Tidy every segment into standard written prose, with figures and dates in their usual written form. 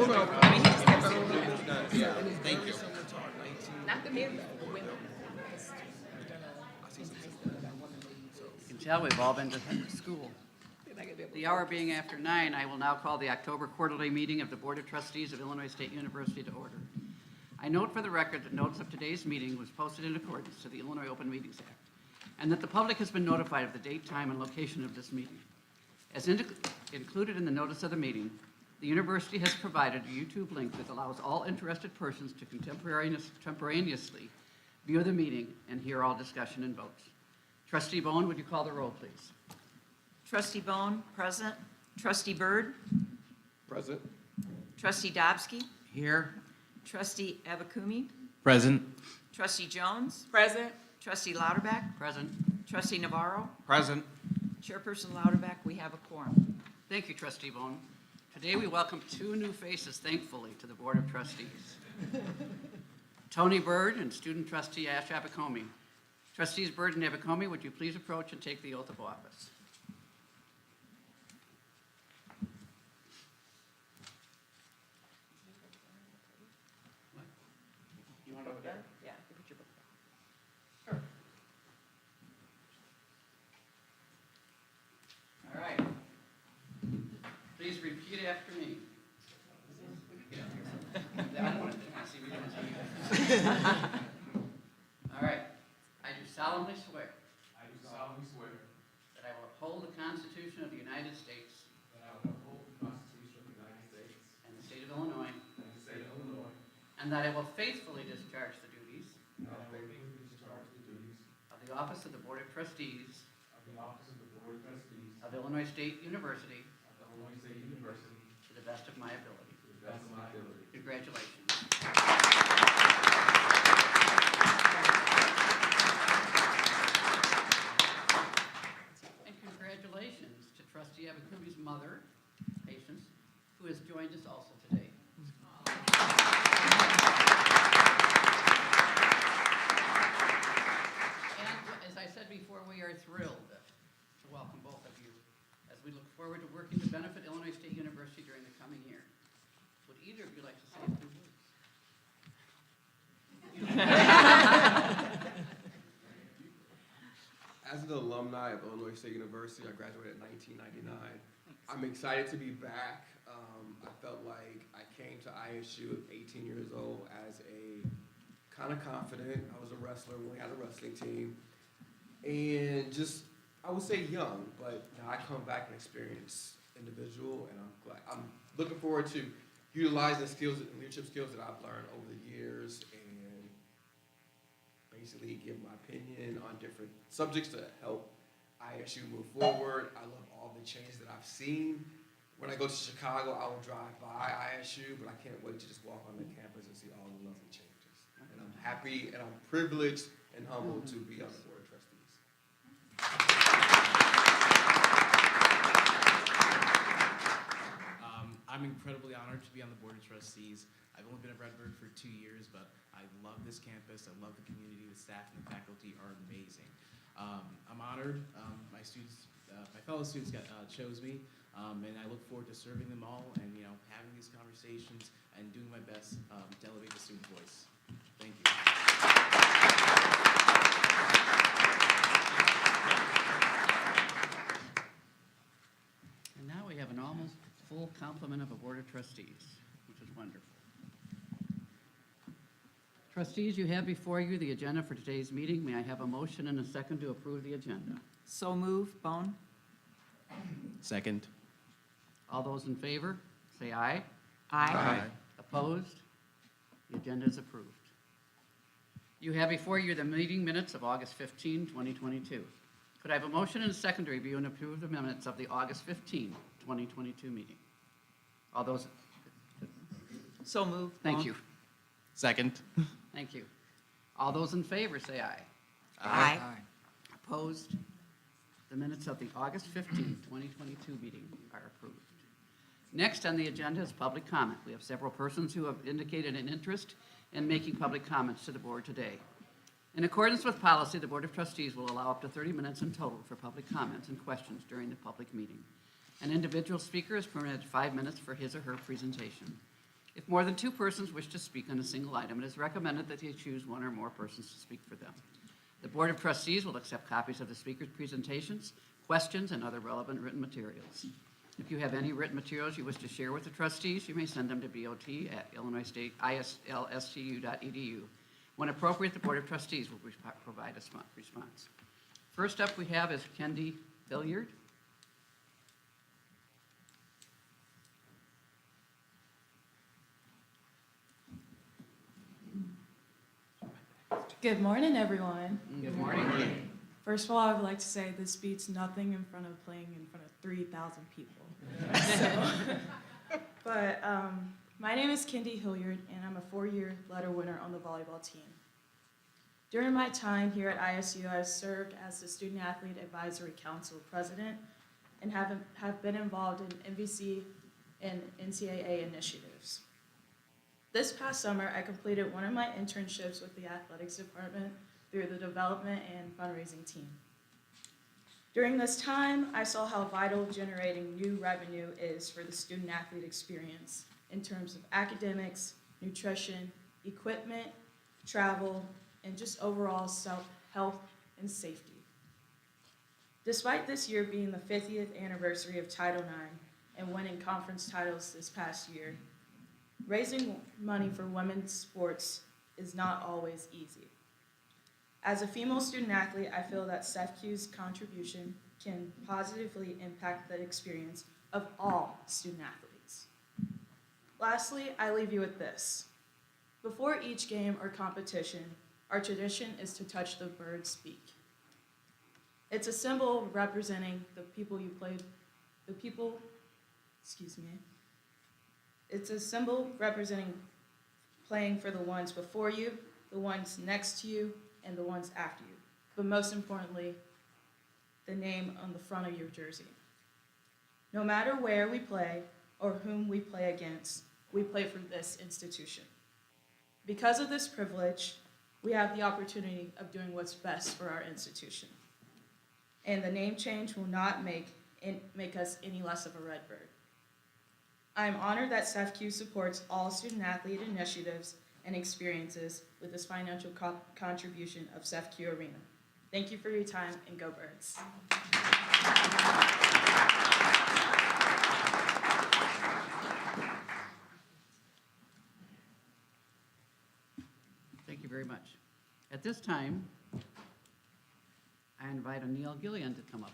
I mean, he just kept saying, Yeah, thank you. not the men, the women. You can tell we've all been to school. The hour being after 9, I will now call the October quarterly meeting of the Board of Trustees of Illinois State University to order. I note for the record that notice of today's meeting was posted in accordance to the Illinois Open Meetings Act, and that the public has been notified of the date, time, and location of this meeting. As included in the notice of the meeting, the university has provided a YouTube link that allows all interested persons to contemporaneously view the meeting and hear all discussion and votes. Trustee Bone, would you call the roll, please? Trustee Bone, present. Trustee Byrd, Present. Trustee Dobsky, Here. Trustee Abakumi, Present. Trustee Jones, Present. Trustee Lauterbach, Present. Trustee Navarro, Present. Chairperson Lauterbach, we have a quorum. Thank you, Trustee Bone. Today we welcome 2 new faces, thankfully, to the Board of Trustees. Tony Byrd and student trustee Ash Abacomi. Trustees Byrd and Abacomi, would you please approach and take the oath of office? You want over there? Yeah, you put your book Sure. All right. Please repeat after me. I don't want to see me doing it. All right. I do solemnly swear I do solemnly swear that I will uphold the Constitution of the United States that I will uphold the Constitution of the United States and the state of Illinois, and the state of Illinois, and that I will faithfully discharge the duties and I will faithfully discharge the duties of the office of the Board of Trustees of the office of the Board of Trustees of Illinois State University of Illinois State University to the best of my ability. to the best of my ability. Congratulations. And congratulations to Trustee Abakumi's mother, Patience, who has joined us also today. And as I said before, we are thrilled to welcome both of you as we look forward to working to benefit Illinois State University during the coming year. Would either of you like to say a few words? As an alumni of Illinois State University, I graduated in 1999. I'm excited to be back. I felt like I came to ISU at 18 years old as a kind of confident. I was a wrestler when we had a wrestling team. And just, I would say young, but now I come back an experienced individual, and I'm looking forward to utilizing the skills and leadership skills that I've learned over the years and basically give my opinion on different subjects to help ISU move forward. I love all the changes that I've seen. When I go to Chicago, I will drive by ISU, but I can't wait to just walk on the campus and see all the lovely changes. And I'm happy and I'm privileged and humbled to be on the Board of Trustees. I'm incredibly honored to be on the Board of Trustees. I've only been at Redbird for 2 years, but I love this campus. I love the community. The staff and the faculty are amazing. I'm honored. My fellow students chose me, and I look forward to serving them all and having these conversations and doing my best to elevate the student voice. Thank you. And now we have an almost full complement of a Board of Trustees, which is wonderful. Trustees, you have before you the agenda for today's meeting. May I have a motion and a second to approve the agenda? So move, Bone. Second. All those in favor, say aye. Aye. Opposed? The agenda is approved. You have before you the meeting minutes of August 15, 2022. Could I have a motion and a second to review and approve the minutes of the August 15, 2022 meeting? All those, So move. thank Bone. you. Second. Thank you. All those in favor, say aye. Aye. Opposed? The minutes of the August 15, 2022 meeting are approved. Next on the agenda is public comment. We have several persons who have indicated an interest in making public comments to the board today. In accordance with policy, the Board of Trustees will allow up to 30 minutes in total for public comments and questions during the public meeting. An individual speaker is permitted 5 minutes for his or her presentation. If more than 2 persons wish to speak on a single item, it is recommended that you choose 1 or more persons to speak for them. The Board of Trustees will accept copies of the speaker's presentations, questions, and other relevant written materials. If you have any written materials you wish to share with the trustees, you may send them to bot@illinoisstateislstu.edu. When appropriate, the Board of Trustees will provide a response. First up we have is Kendi Billiard. Good morning, everyone. Good morning. First of all, I would like to say this beats nothing in front of playing in front of 3,000 people. My name is Kendi Hilliard, and I'm a 4-year letter winner on the volleyball team. During my time here at ISU, I have served as the Student Athlete Advisory Council President and have been involved in MVC and NCAA initiatives. This past summer, I completed one of my internships with the athletics department through the development and fundraising team. During this time, I saw how vital generating new revenue is for the student athlete experience in terms of academics, nutrition, equipment, travel, and just overall health and safety. Despite this year being the 50th anniversary of Title IX and winning conference titles this past year, raising money for women's sports is not always easy. As a female student athlete, I feel that SEFCU's contribution can positively impact the experience of all student athletes. Lastly, I leave you with this. Before each game or competition, our tradition is to touch the bird's beak. It's a symbol representing the people you played, It's a symbol representing playing for the ones before you, the ones next to you, and the ones after you. But most importantly, the name on the front of your jersey. No matter where we play or whom we play against, we play for this institution. Because of this privilege, we have the opportunity of doing what's best for our institution. And the name change will not make us any less of a Redbird. I am honored that SEFCU supports all student-athlete initiatives and experiences with this financial contribution of SEFCU Arena. Thank you for your time, and go Birds. Thank you very much. At this time, I invite Anil Gillian to come up.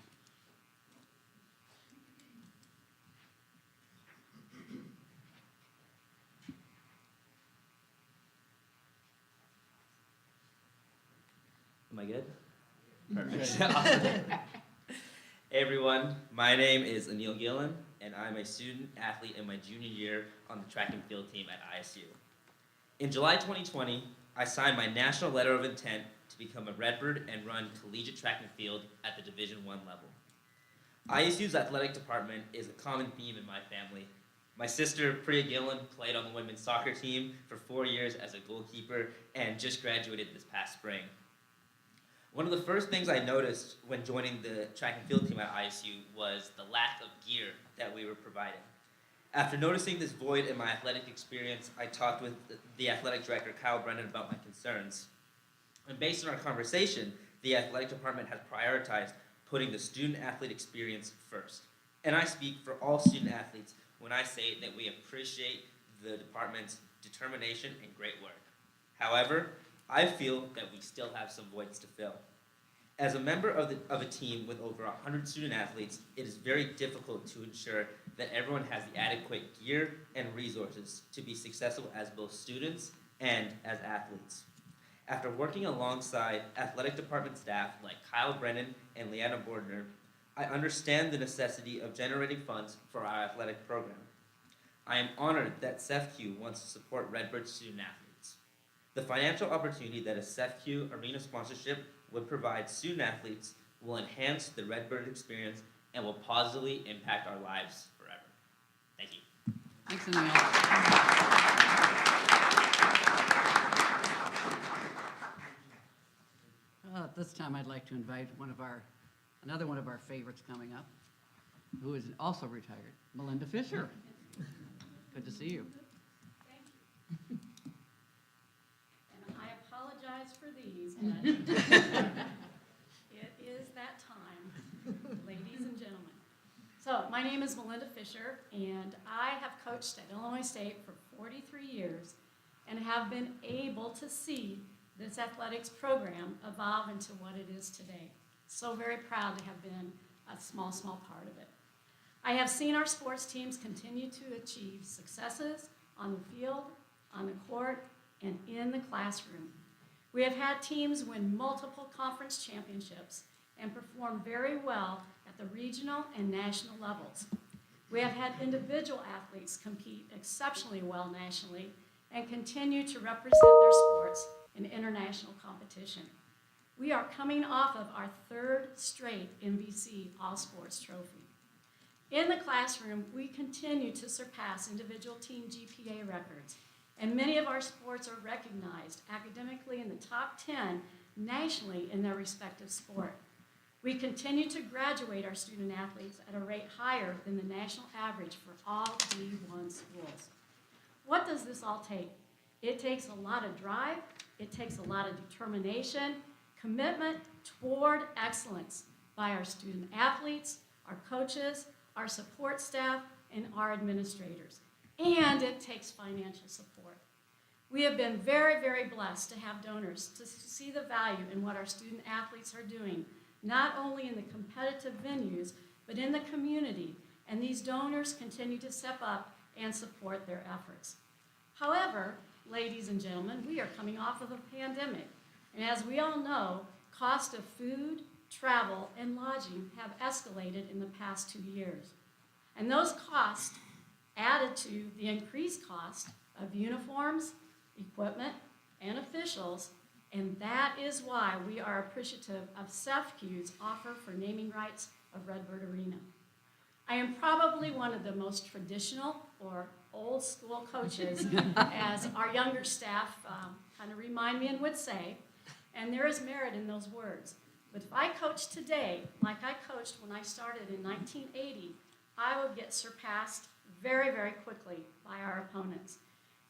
Am I good? Perfect. Awesome. Hey everyone, my name is Anil Gillen, and I'm a student athlete in my junior year on the track and field team at ISU. In July 2020, I signed my national letter of intent to become a Redbird and run collegiate track and field at the Division I level. ISU's athletic department is a common theme in my family. My sister, Priya Gillen, played on the women's soccer team for 4 years as a goalkeeper and just graduated this past spring. One of the first things I noticed when joining the track and field team at ISU was the lack of gear that we were providing. After noticing this void in my athletic experience, I talked with the athletic director, Kyle Brennan, about my concerns. And based on our conversation, the athletic department has prioritized putting the student-athlete experience first. And I speak for all student athletes when I say that we appreciate the department's determination and great work. However, I feel that we still have some voids to fill. As a member of a team with over 100 student athletes, it is very difficult to ensure that everyone has the adequate gear and resources to be successful as both students and as athletes. After working alongside athletic department staff like Kyle Brennan and Leanna Bordner, I understand the necessity of generating funds for our athletic program. I am honored that SEFCU wants to support Redbird student athletes. The financial opportunity that a SEFCU arena sponsorship would provide student athletes will enhance the Redbird experience and will positively impact our lives forever. Thank you. Thanks, Anil. At this time, I'd like to invite another one of our favorites coming up, who is also retired, Melinda Fisher. Good to see you. Thank And I apologize for these, but it is that time, ladies and gentlemen. So my name is Melinda Fisher, and I have coached at Illinois State for 43 years and have been able to see this athletics program evolve into what it is today. So very proud to have been a small part of it. I have seen our sports teams continue to achieve successes on the field, on the court, and in the classroom. We have had teams win multiple conference championships and perform very well at the regional and national levels. We have had individual athletes compete exceptionally well nationally and continue to represent their sports in international competition. We are coming off of our third straight MVC All-Sports Trophy. In the classroom, we continue to surpass individual team GPA records, and many of our sports are recognized academically in the top 10 nationally in their respective sport. We continue to graduate our student athletes at a rate higher than the national average for all D1 schools. What does this all take? It takes a lot of drive, it takes a lot of determination, commitment toward excellence by our student athletes, our coaches, our support staff, and our administrators. And it takes financial support. We have been very blessed to have donors to see the value in what our student athletes are doing, not only in the competitive venues, but in the community, and these donors continue to step up and support their efforts. However, ladies and gentlemen, we are coming off of a pandemic, and as we all know, cost of food, travel, and lodging have escalated in the past 2 years. And those costs added to the increased cost of uniforms, equipment, and officials, and that is why we are appreciative of CEFCU's offer for naming rights of Redbird Arena. I am probably one of the most traditional or old school coaches, as our younger staff kind of remind me and would say, and there is merit in those words. But if I coach today, like I coached when I started in 1980, I will get surpassed very quickly by our opponents.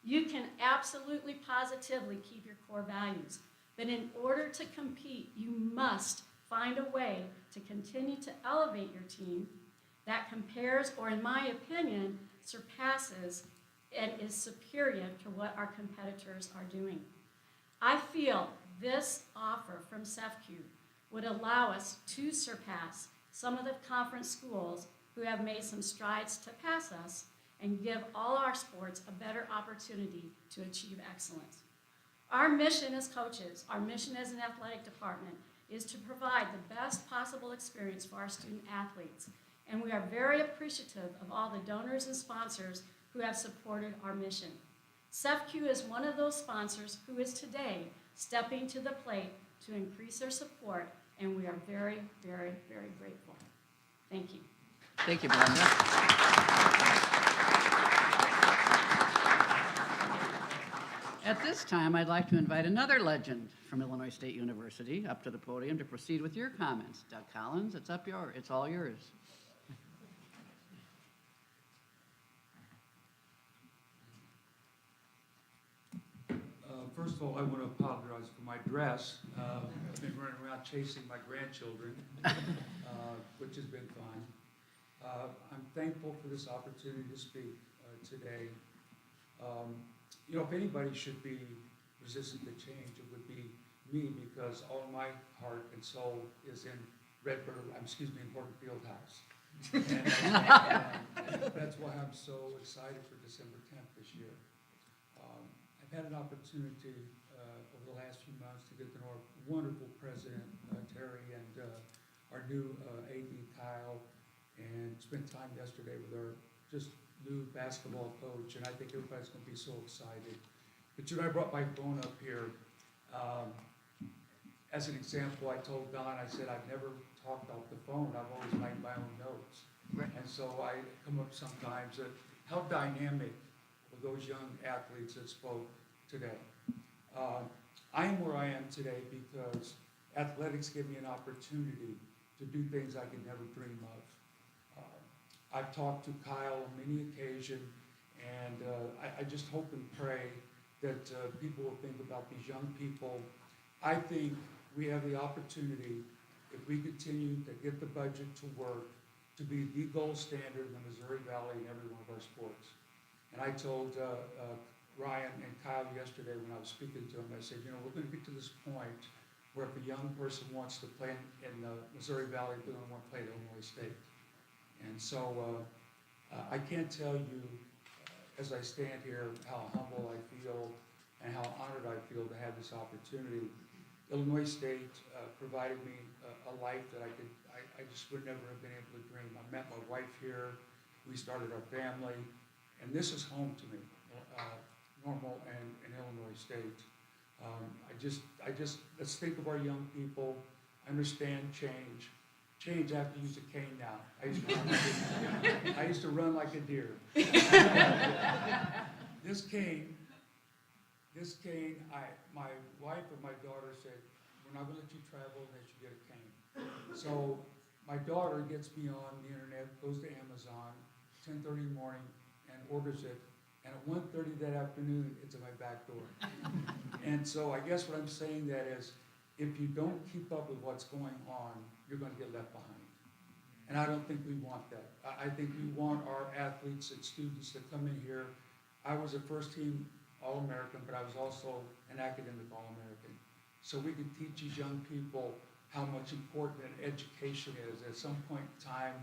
You can absolutely positively keep your core values, but in order to compete, you must find a way to continue to elevate your team that compares, or in my opinion, surpasses and is superior to what our competitors are doing. I feel this offer from CEFCU would allow us to surpass some of the conference schools who have made some strides to pass us and give all our sports a better opportunity to achieve excellence. Our mission as coaches, our mission as an athletic department, is to provide the best possible experience for our student athletes, and we are very appreciative of all the donors and sponsors who have supported our mission. CEFCU is one of those sponsors who is today stepping to the plate to increase their support, and we are very grateful. Thank you. Thank you, Melinda. At this time, I'd like to invite another legend from Illinois State University up to the podium to proceed with your comments. Doug Collins, it's all yours. First of all, I want to apologize for my dress. I've been running around chasing my grandchildren, which has been fun. I'm thankful for this opportunity to speak today. If anybody should be resistant to change, it would be me, because all my heart and soul is in Horton Fieldhouse. And that's why I'm so excited for December 10th this year. I've had an opportunity over the last few months to get to know our wonderful president, Terry, and our new AD, Kyle, and spent time yesterday with our just new basketball coach, and I think everybody's going to be so excited. But I brought my phone up here. As an example, I told Don, I said, I've never talked off the phone. I've always made my own notes. Right. And so I come up sometimes at how dynamic were those young athletes that spoke today. I am where I am today because athletics give me an opportunity to do things I could never dream of. I've talked to Kyle on many occasions, And I just hope and pray that people will think about these young people. I think we have the opportunity, if we continue to get the budget to work, to be the gold standard in the Missouri Valley in every one of our sports. And I told Ryan and Kyle yesterday when I was speaking to them, I said, you know, we're going to get to this point where if a young person wants to play in the Missouri Valley, they're going to want to play at Illinois State. And so I can't tell you, as I stand here, how humble I feel and how honored I feel to have this opportunity. Illinois State provided me a life that I just would never have been able to dream. I met my wife here, we started our family, and this is home to me, Normal and Illinois State. Let's think of our young people, understand change. Change, I have to use a cane now. I used to run like a deer. This cane, my wife and my daughter said, we're not gonna let you travel unless you get a cane. So my daughter gets me on the internet, goes to Amazon, 10:30 in the morning, and orders it. And at 1:30 that afternoon, it's at my back door. And so I guess what I'm saying that is, if you don't keep up with what's going on, you're gonna get left behind. And I don't think we want that. I think we want our athletes and students to come in here. I was a first team All-American, but I was also an academic All-American. So we can teach these young people how much important education is. At some point in time,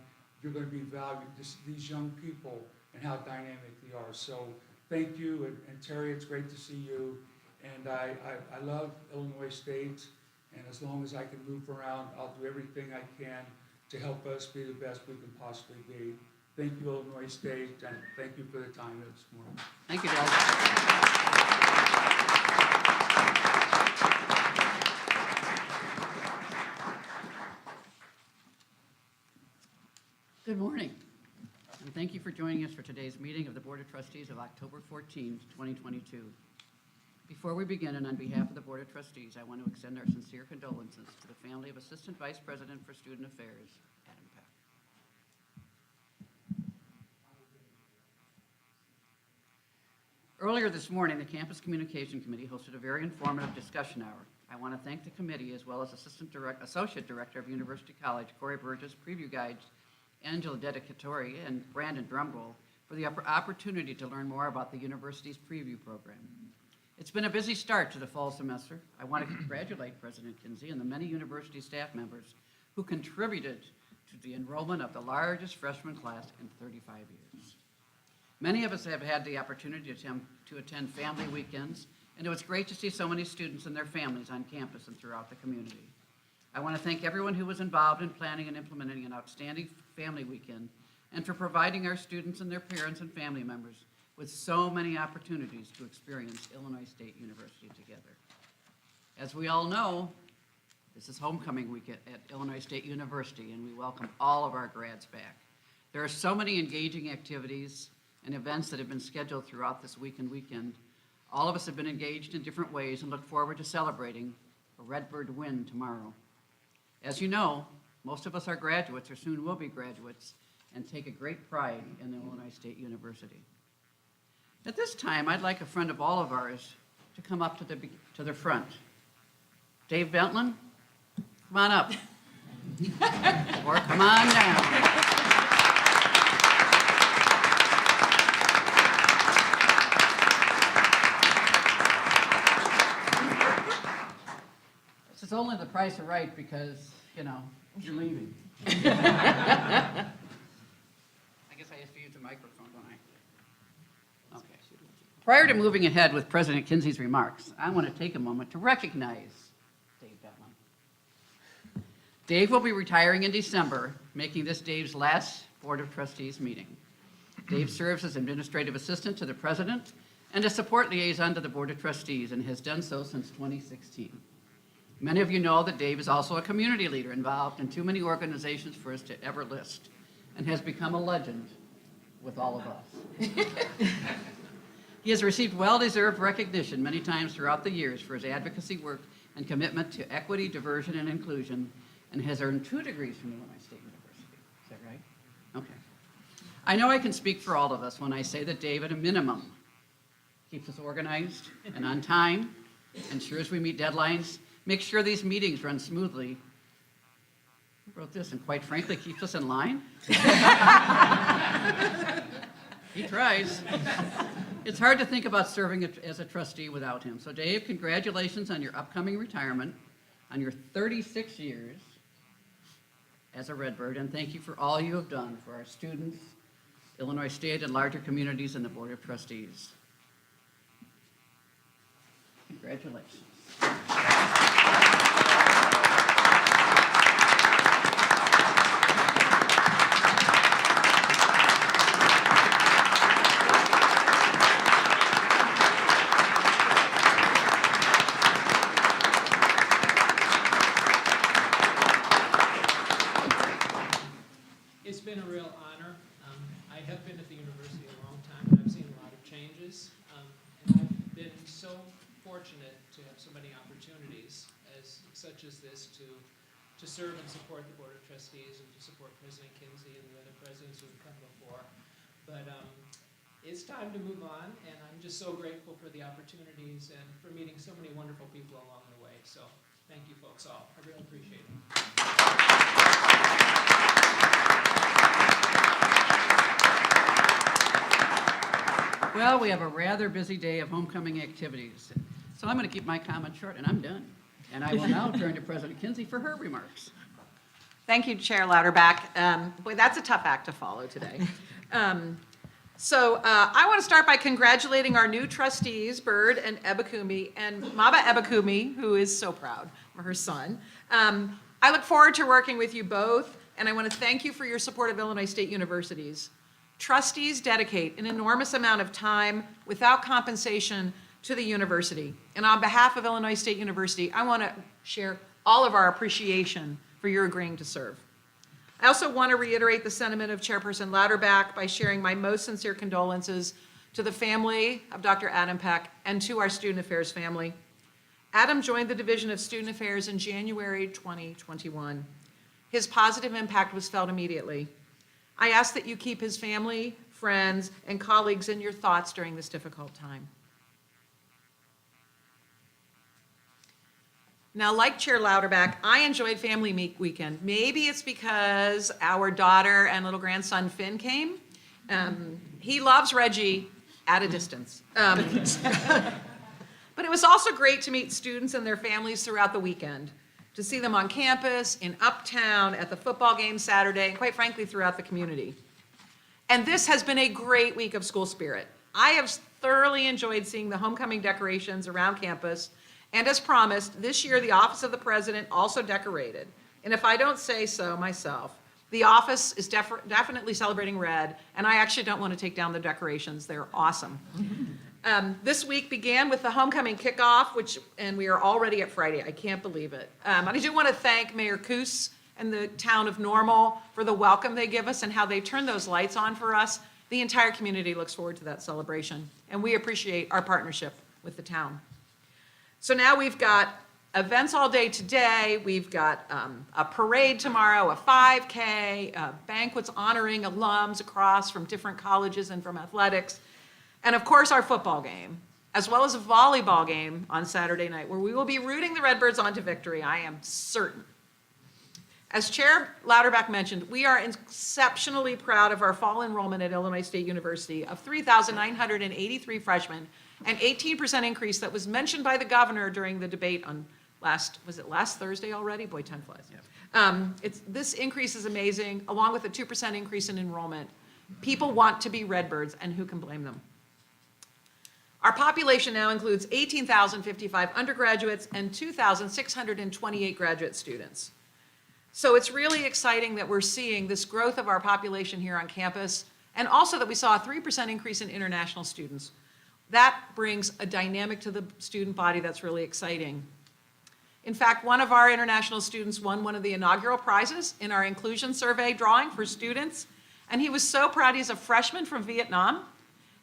you're going to be valued, these young people, and how dynamic they are. So thank you, and Terry, it's great to see you. And I love Illinois State, and as long as I can move around, I'll do everything I can to help us be the best we can possibly be. Thank you, Illinois State, and thank you for the time this morning. Thank you, Doug. Good morning, and thank you for joining us for today's meeting of the Board of Trustees of October 14, 2022. Before we begin, and on behalf of the Board of Trustees, I want to extend our sincere condolences to the family of Assistant Vice President for Student Affairs, Adam Peck. Earlier this morning, the Campus Communication Committee hosted a very informative discussion hour. I want to thank the committee, as well as Associate Director of University College, Corey Burgess, Preview Guides, Angela Dedicatori, and Brandon Drumgold for the opportunity to learn more about the university's preview program. It's been a busy start to the fall semester. I want to congratulate President Kinsey and the many university staff members who contributed to the enrollment of the largest freshman class in 35 years. Many of us have had the opportunity to attend family weekends, and it was great to see so many students and their families on campus and throughout the community. I want to thank everyone who was involved in planning and implementing an outstanding family weekend, and for providing our students and their parents and family members with so many opportunities to experience Illinois State University together. As we all know, this is homecoming week at Illinois State University, and we welcome all of our grads back. There are so many engaging activities and events that have been scheduled throughout this week and weekend. All of us have been engaged in different ways and look forward to celebrating a Redbird win tomorrow. As you know, most of us are graduates or soon will be graduates and take a great pride in Illinois State University. At this time, I'd like a friend of all of ours to come up to the front. Dave Bentlin, come on up. Or come on down. This is only the price of right because, you know, you're leaving. I guess I have to use the microphone, don't I? Okay. Prior to moving ahead with President Kinsey's remarks, I want to take a moment to recognize Dave Bentlin. Dave will be retiring in December, making this Dave's last Board of Trustees meeting. Dave serves as administrative assistant to the president and a support liaison to the Board of Trustees, and has done so since 2016. Many of you know that Dave is also a community leader involved in too many organizations for us to ever list, and has become a legend with all of us. He has received well-deserved recognition many times throughout the years for his advocacy work and commitment to equity, diversion, and inclusion, and has earned 2 degrees from Illinois State University. Is that right? Okay. I know I can speak for all of us when I say that Dave, at a minimum, keeps us organized and on time, ensures we meet deadlines, makes sure these meetings run smoothly. Who wrote this? And quite frankly, keeps us in line? He tries. It's hard to think about serving as a trustee without him. So Dave, congratulations on your upcoming retirement, on your 36 years as a Redbird, and thank you for all you have done for our students, Illinois State, and larger communities, and the Board of Trustees. Congratulations. It's been a real honor. I have been at the university a long time, and I've seen a lot of changes. And I've been so fortunate to have so many opportunities such as this to serve and support the Board of Trustees and to support President Kinsey and the other presidents who have come before. But it's time to move on, and I'm just so grateful for the opportunities and for meeting so many wonderful people along the way. So thank you folks all. I really appreciate it. Well, we have a rather busy day of homecoming activities, so I'm going to keep my comment short, and I'm done. And I will now turn to President Kinsey for her remarks. Thank you, Chair Louderback. Boy, that's a tough act to follow today. So I want to start by congratulating our new trustees, Bird and Ebakumi, and Maba Ebakumi, who is so proud of her son. I look forward to working with you both, and I want to thank you for your support of Illinois State Universities. Trustees dedicate an enormous amount of time without compensation to the university. And on behalf of Illinois State University, I want to share all of our appreciation for your agreeing to serve. I also want to reiterate the sentiment of Chairperson Louderback by sharing my most sincere condolences to the family of Dr. Adam Peck and to our Student Affairs family. Adam joined the Division of Student Affairs in January 2021. His positive impact was felt immediately. I ask that you keep his family, friends, and colleagues in your thoughts during this difficult time. Now, like Chair Louderback, I enjoyed Family Weekend. Maybe it's because our daughter and little grandson Finn came. He loves Reggie at a distance. But it was also great to meet students and their families throughout the weekend, to see them on campus, in Uptown, at the football game Saturday, and quite frankly, throughout the community. And this has been a great week of school spirit. I have thoroughly enjoyed seeing the homecoming decorations around campus, and as promised, this year the Office of the President also decorated. And if I don't say so myself, the office is definitely celebrating red, and I actually don't want to take down the decorations. They're awesome. This week began with the homecoming kickoff, and we are already at Friday. I can't believe it. And I do want to thank Mayor Coos and the town of Normal for the welcome they give us and how they turn those lights on for us. The entire community looks forward to that celebration, and we appreciate our partnership with the town. So now we've got events all day today. We've got a parade tomorrow, a 5K, banquets honoring alums across from different colleges and from athletics. And of course, our football game, as well as a volleyball game on Saturday night, where we will be rooting the Redbirds on to victory, I am certain. As Chair Louderback mentioned, we are exceptionally proud of our fall enrollment at Illinois State University of 3,983 freshmen, an 18% increase that was mentioned by the governor during the debate on last Thursday already? Boy, time flies. Yeah. This increase is amazing, along with a 2% increase in enrollment. People want to be Redbirds, and who can blame them? Our population now includes 18,055 undergraduates and 2,628 graduate students. So it's really exciting that we're seeing this growth of our population here on campus, and also that we saw a 3% increase in international students. That brings a dynamic to the student body that's really exciting. In fact, one of our international students won one of the inaugural prizes in our inclusion survey drawing for students, and he was so proud. He's a freshman from Vietnam.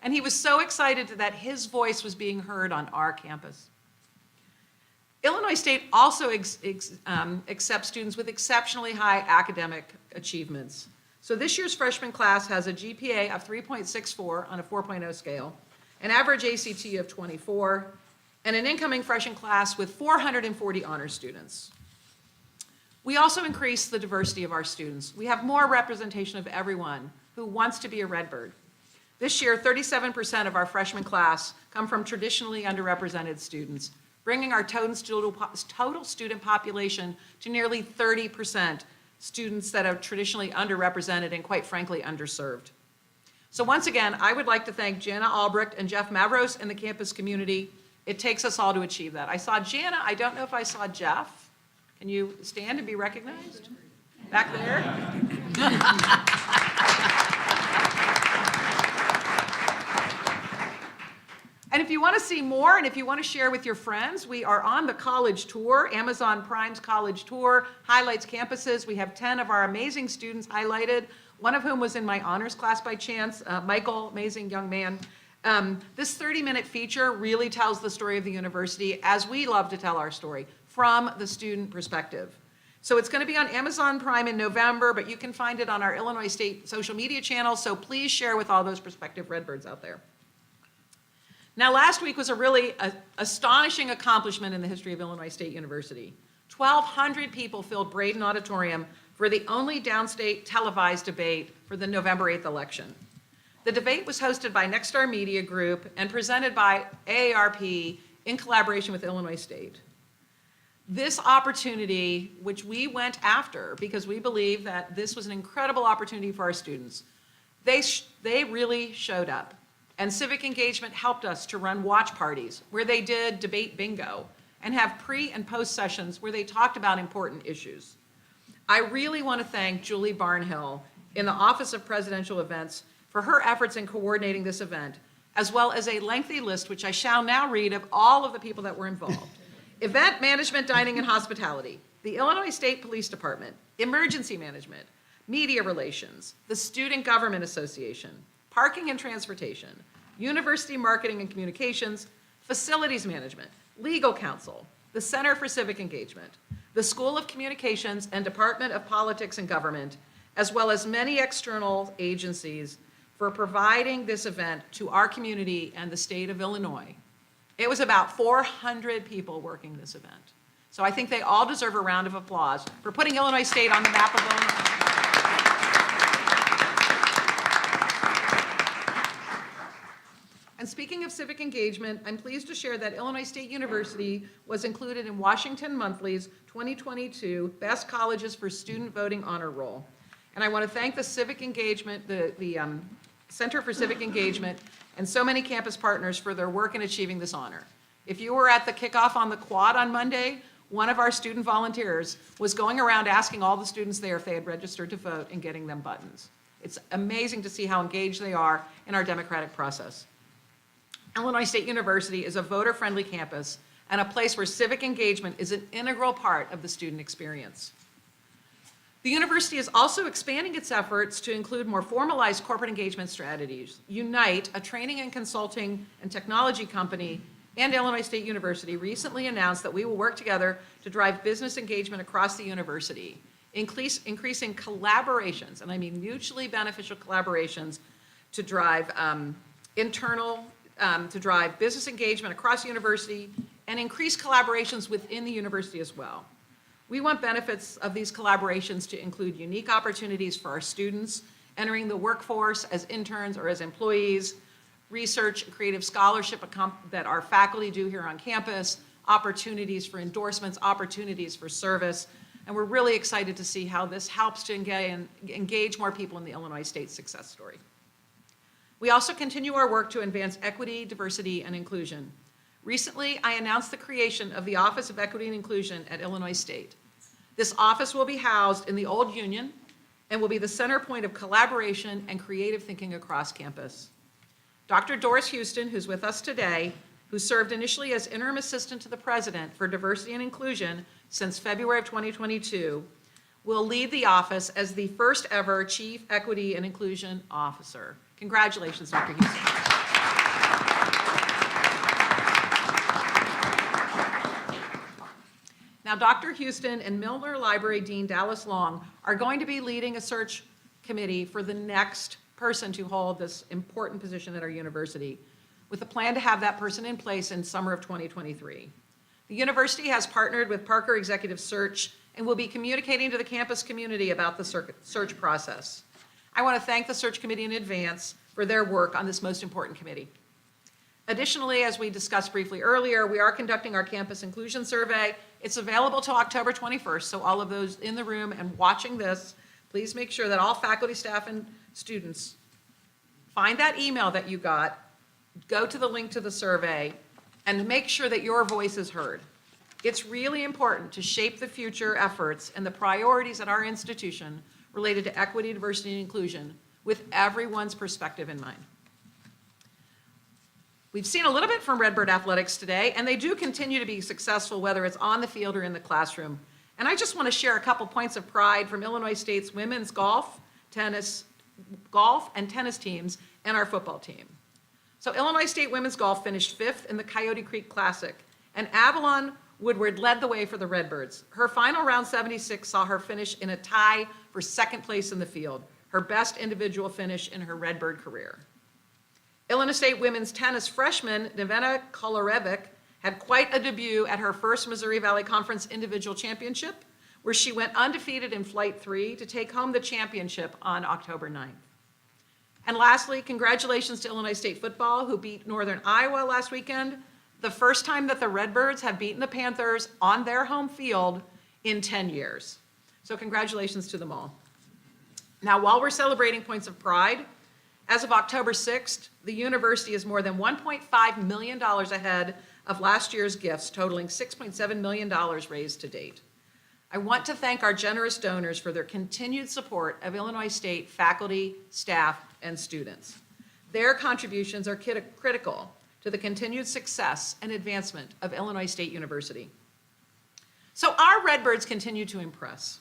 And he was so excited that his voice was being heard on our campus. Illinois State also accepts students with exceptionally high academic achievements. So this year's freshman class has a GPA of 3.64 on a 4.0 scale, an average ACT of 24, and an incoming freshman class with 440 honors students. We also increased the diversity of our students. We have more representation of everyone who wants to be a Redbird. This year, 37% of our freshman class come from traditionally underrepresented students, bringing our total student population to nearly 30% students that are traditionally underrepresented and, quite frankly, underserved. So once again, I would like to thank Jana Albrecht and Jeff Mavros and the campus community. It takes us all to achieve that. I saw Jana, I don't know if I saw Jeff. Can you stand and be recognized? Back there? And if you want to see more and if you want to share with your friends, we are on the college tour. Amazon Prime's college tour highlights campuses. We have 10 of our amazing students highlighted, one of whom was in my honors class by chance, Michael, amazing young man. This 30-minute feature really tells the story of the university, as we love to tell our story, from the student perspective. So it's going to be on Amazon Prime in November, but you can find it on our Illinois State social media channel, so please share with all those prospective Redbirds out there. Now, last week was a really astonishing accomplishment in the history of Illinois State University. 1,200 people filled Braden Auditorium for the only downstate televised debate for the November 8th election. The debate was hosted by Nexstar Media Group and presented by AARP in collaboration with Illinois State. This opportunity, which we went after because we believe that this was an incredible opportunity for our students, they really showed up. And civic engagement helped us to run watch parties where they did debate bingo and have pre and post sessions where they talked about important issues. I really want to thank Julie Barnhill in the Office of Presidential Events for her efforts in coordinating this event, as well as a lengthy list, which I shall now read, of all of the people that were involved. Event management, dining, and hospitality, the Illinois State Police Department, emergency management, media relations, the Student Government Association, parking and transportation, university marketing and communications, facilities management, legal counsel, the Center for Civic Engagement, the School of Communications and Department of Politics and Government, as well as many external agencies for providing this event to our community and the state of Illinois. It was about 400 people working this event. So I think they all deserve a round of applause for putting Illinois State on the map of Illinois. And speaking of civic engagement, I'm pleased to share that Illinois State University was included in Washington Monthly's 2022 Best Colleges for Student Voting Honor Roll. And I want to thank the Civic Engagement, the Center for Civic Engagement, and so many campus partners for their work in achieving this honor. If you were at the kickoff on the quad on Monday, one of our student volunteers was going around asking all the students there if they had registered to vote and getting them buttons. It's amazing to see how engaged they are in our democratic process. Illinois State University is a voter-friendly campus and a place where civic engagement is an integral part of the student experience. The university is also expanding its efforts to include more formalized corporate engagement strategies. Unite, a training and consulting and technology company, and Illinois State University recently announced that we will work together to drive business engagement across the university, increasing collaborations, and I mean mutually beneficial collaborations, to drive to drive business engagement across the university and increase collaborations within the university as well. We want benefits of these collaborations to include unique opportunities for our students entering the workforce as interns or as employees, research and creative scholarship that our faculty do here on campus, opportunities for endorsements, opportunities for service, and we're really excited to see how this helps to engage more people in the Illinois State success story. We also continue our work to advance equity, diversity, and inclusion. Recently, I announced the creation of the Office of Equity and Inclusion at Illinois State. This office will be housed in the old Union and will be the center point of collaboration and creative thinking across campus. Dr. Doris Houston, who's with us today, who served initially as interim assistant to the president for diversity and inclusion since February of 2022, will lead the office as the first ever Chief Equity and Inclusion Officer. Congratulations, Dr. Houston. Now, Dr. Houston and Milner Library Dean Dallas Long are going to be leading a search committee for the next person to hold this important position at our university, with a plan to have that person in place in summer of 2023. The university has partnered with Parker Executive Search and will be communicating to the campus community about the search process. I want to thank the search committee in advance for their work on this most important committee. Additionally, as we discussed briefly earlier, we are conducting our campus inclusion survey. It's available till October 21st, so all of those in the room and watching this, please make sure that all faculty, staff, and students find that email that you got, go to the link to the survey, and make sure that your voice is heard. It's really important to shape the future efforts and the priorities at our institution related to equity, diversity, and inclusion with everyone's perspective in mind. We've seen a little bit from Redbird Athletics today, and they do continue to be successful, whether it's on the field or in the classroom. And I just want to share a couple points of pride from Illinois State's women's golf and tennis teams and our football team. So Illinois State women's golf finished 5th in the Coyote Creek Classic, and Avalon Woodward led the way for the Redbirds. Her final round 76 saw her finish in a tie for 2nd place in the field, her best individual finish in her Redbird career. Illinois State women's tennis freshman Nevena Kolarevic had quite a debut at her first Missouri Valley Conference individual championship, where she went undefeated in Flight 3 to take home the championship on October 9th. And lastly, congratulations to Illinois State football, who beat Northern Iowa last weekend, the first time that the Redbirds have beaten the Panthers on their home field in 10 years. So congratulations to them all. Now, while we're celebrating points of pride, as of October 6th, the university is more than $1.5 million ahead of last year's gifts, totaling $6.7 million raised to date. I want to thank our generous donors for their continued support of Illinois State faculty, staff, and students. Their contributions are critical to the continued success and advancement of Illinois State University. So our Redbirds continue to impress,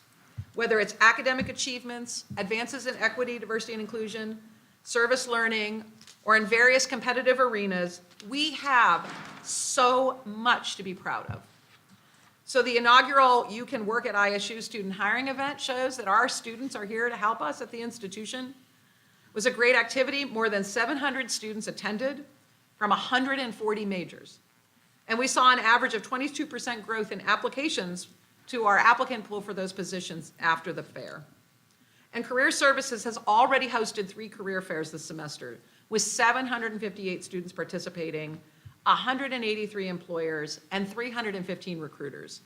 whether it's academic achievements, advances in equity, diversity, and inclusion, service learning, or in various competitive arenas. We have so much to be proud of. So the inaugural You Can Work at ISU student hiring event shows that our students are here to help us at the institution. It was a great activity. More than 700 students attended from 140 majors. And we saw an average of 22% growth in applications to our applicant pool for those positions after the fair. And Career Services has already hosted 3 career fairs this semester, with 758 students participating, 183 employers, and 315 recruiters.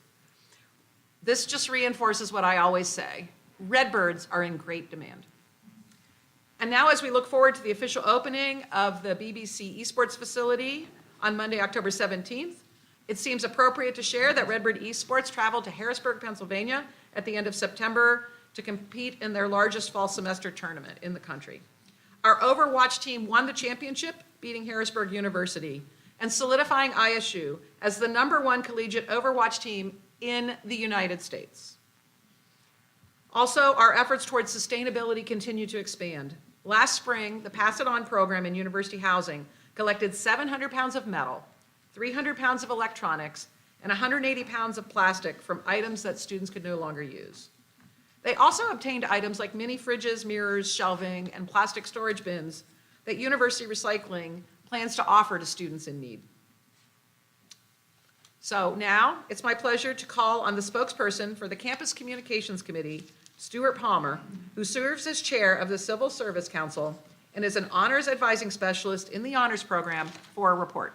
This just reinforces what I always say: Redbirds are in great demand. And now, as we look forward to the official opening of the BBC Esports facility on Monday, October 17th, it seems appropriate to share that Redbird Esports traveled to Harrisburg, Pennsylvania at the end of September to compete in their largest fall semester tournament in the country. Our Overwatch team won the championship, beating Harrisburg University and solidifying ISU as the #1 collegiate Overwatch team in the United States. Also, our efforts towards sustainability continue to expand. Last spring, the Pass It On program in university housing collected 700 pounds of metal, 300 pounds of electronics, and 180 pounds of plastic from items that students could no longer use. They also obtained items like mini fridges, mirrors, shelving, and plastic storage bins that University Recycling plans to offer to students in need. So now, it's my pleasure to call on the spokesperson for the Campus Communications Committee, Stuart Palmer, who serves as chair of the Civil Service Council and is an honors advising specialist in the honors program, for a report.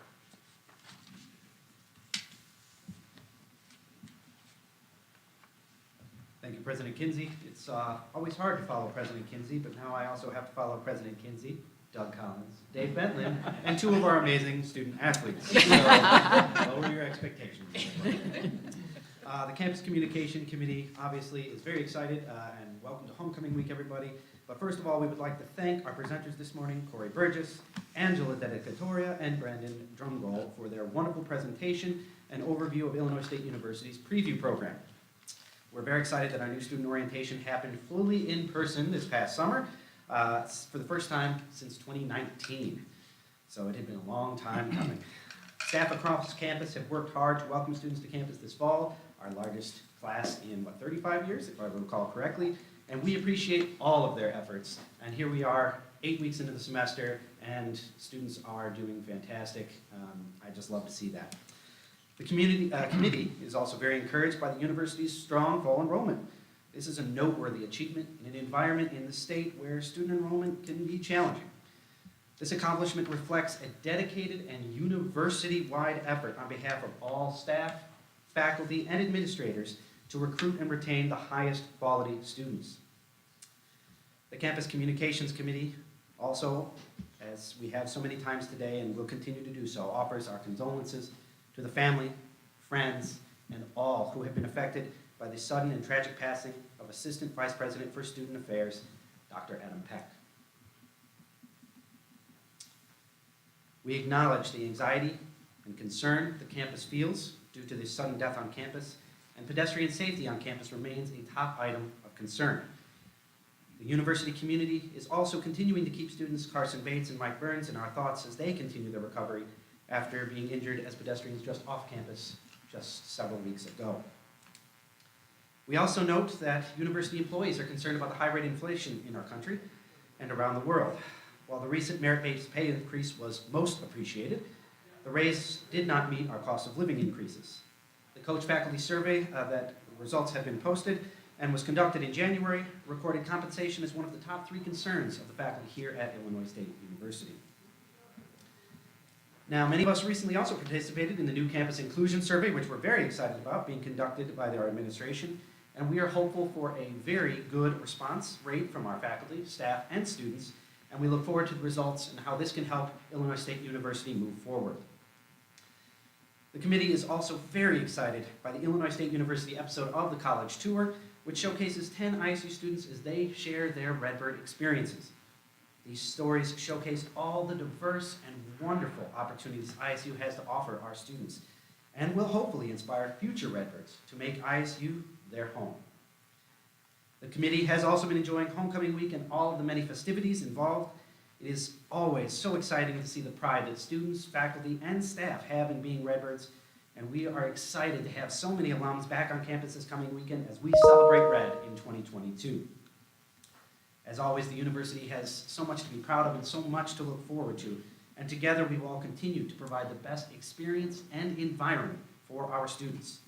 Thank you, President Kinsey. It's always hard to follow President Kinsey, but now I also have to follow President Kinsey, Doug Collins, Dave Bentland, and 2 of our amazing student athletes. So lower your expectations. The Campus Communication Committee obviously is very excited, and welcome to Homecoming Week, everybody. But first of all, we would like to thank our presenters this morning, Corey Burgess, Angela Dedicatoria, and Brandon Drumgold, for their wonderful presentation and overview of Illinois State University's preview program. We're very excited that our new student orientation happened fully in person this past summer for the first time since 2019. So it had been a long time coming. Staff across campus have worked hard to welcome students to campus this fall, our largest class in, 35 years, if I recall correctly, and we appreciate all of their efforts. And here we are, 8 weeks into the semester, and students are doing fantastic. I just love to see that. The committee is also very encouraged by the university's strong fall enrollment. This is a noteworthy achievement in an environment in the state where student enrollment can be challenging. This accomplishment reflects a dedicated and university-wide effort on behalf of all staff, faculty, and administrators to recruit and retain the highest quality students. The Campus Communications Committee also, as we have so many times today and will continue to do so, offers our condolences to the family, friends, and all who have been affected by the sudden and tragic passing of Assistant Vice President for Student Affairs, Dr. Adam Peck. We acknowledge the anxiety and concern the campus feels due to this sudden death on campus, and pedestrian safety on campus remains a top item of concern. The university community is also continuing to keep students Carson Bates and Mike Burns in our thoughts as they continue their recovery after being injured as pedestrians just off campus just several weeks ago. We also note that university employees are concerned about the high rate of inflation in our country and around the world. While the recent merit-based pay increase was most appreciated, the raise did not meet our cost of living increases. The coach faculty survey that results have been posted and was conducted in January recorded compensation as one of the top 3 concerns of the faculty here at Illinois State University. Now, many of us recently also participated in the new campus inclusion survey, which we're very excited about, being conducted by our administration, and we are hopeful for a very good response rate from our faculty, staff, and students, and we look forward to the results and how this can help Illinois State University move forward. The committee is also very excited by the Illinois State University episode of the College Tour, which showcases 10 ISU students as they share their Redbird experiences. These stories showcase all the diverse and wonderful opportunities ISU has to offer our students, and will hopefully inspire future Redbirds to make ISU their home. The committee has also been enjoying homecoming week and all of the many festivities involved. It is always so exciting to see the pride that students, faculty, and staff have in being Redbirds, and we are excited to have so many alums back on campus this coming weekend as we celebrate Red in 2022. As always, the university has so much to be proud of and so much to look forward to, and together we will all continue to provide the best experience and environment for our students.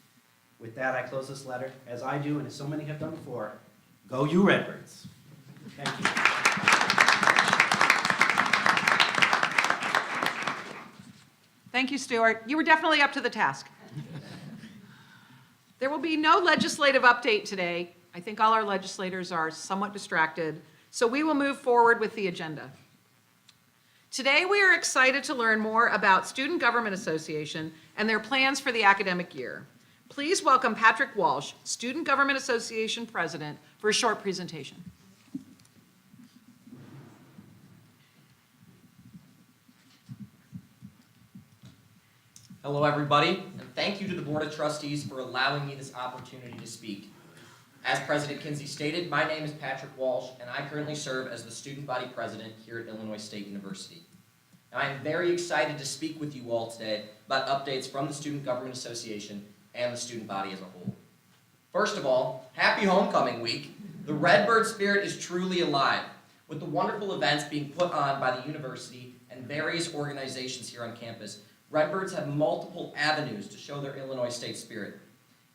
With that, I close this letter, as I do and as so many have done before. Go you Redbirds. Thank you. Thank you, Stuart. You were definitely up to the task. There will be no legislative update today. I think all our legislators are somewhat distracted, so we will move forward with the agenda. Today, we are excited to learn more about Student Government Association and their plans for the academic year. Please welcome Patrick Walsh, Student Government Association President, for a short presentation. Hello, everybody, and thank you to the Board of Trustees for allowing me this opportunity to speak. As President Kinsey stated, my name is Patrick Walsh, and I currently serve as the Student Body President here at Illinois State University. Now, I am very excited to speak with you all today about updates from the Student Government Association and the student body as a whole. First of all, happy homecoming week. The Redbird spirit is truly alive, with the wonderful events being put on by the university and various organizations here on campus. Redbirds have multiple avenues to show their Illinois State spirit.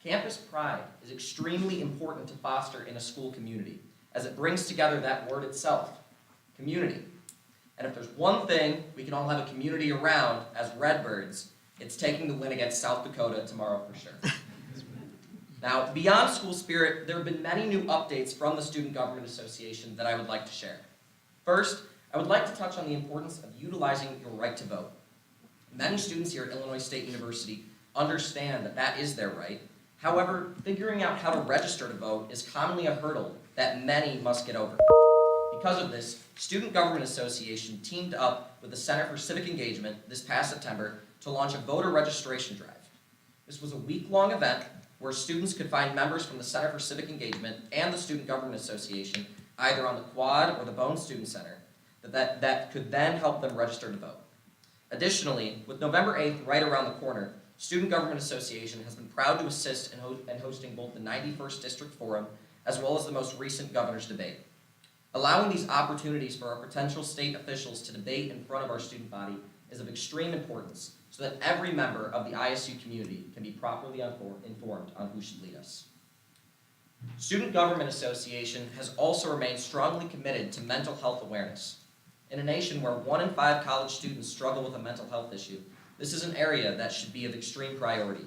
Campus pride is extremely important to foster in a school community, as it brings together that word itself, community. And if there's one thing we can all have a community around as Redbirds, it's taking the win against South Dakota tomorrow for sure. Now, beyond school spirit, there have been many new updates from the Student Government Association that I would like to share. First, I would like to touch on the importance of utilizing your right to vote. Many students here at Illinois State University understand that that is their right. However, figuring out how to register to vote is commonly a hurdle that many must get over. Because of this, Student Government Association teamed up with the Center for Civic Engagement this past September to launch a voter registration drive. This was a week-long event where students could find members from the Center for Civic Engagement and the Student Government Association, either on the Quad or the Bone Student Center, that could then help them register to vote. Additionally, with November 8th right around the corner, Student Government Association has been proud to assist in hosting both the 91st District Forum as well as the most recent governor's debate. Allowing these opportunities for our potential state officials to debate in front of our student body is of extreme importance so that every member of the ISU community can be properly informed on who should lead us. Student Government Association has also remained strongly committed to mental health awareness. In a nation where 1 in 5 college students struggle with a mental health issue, this is an area that should be of extreme priority.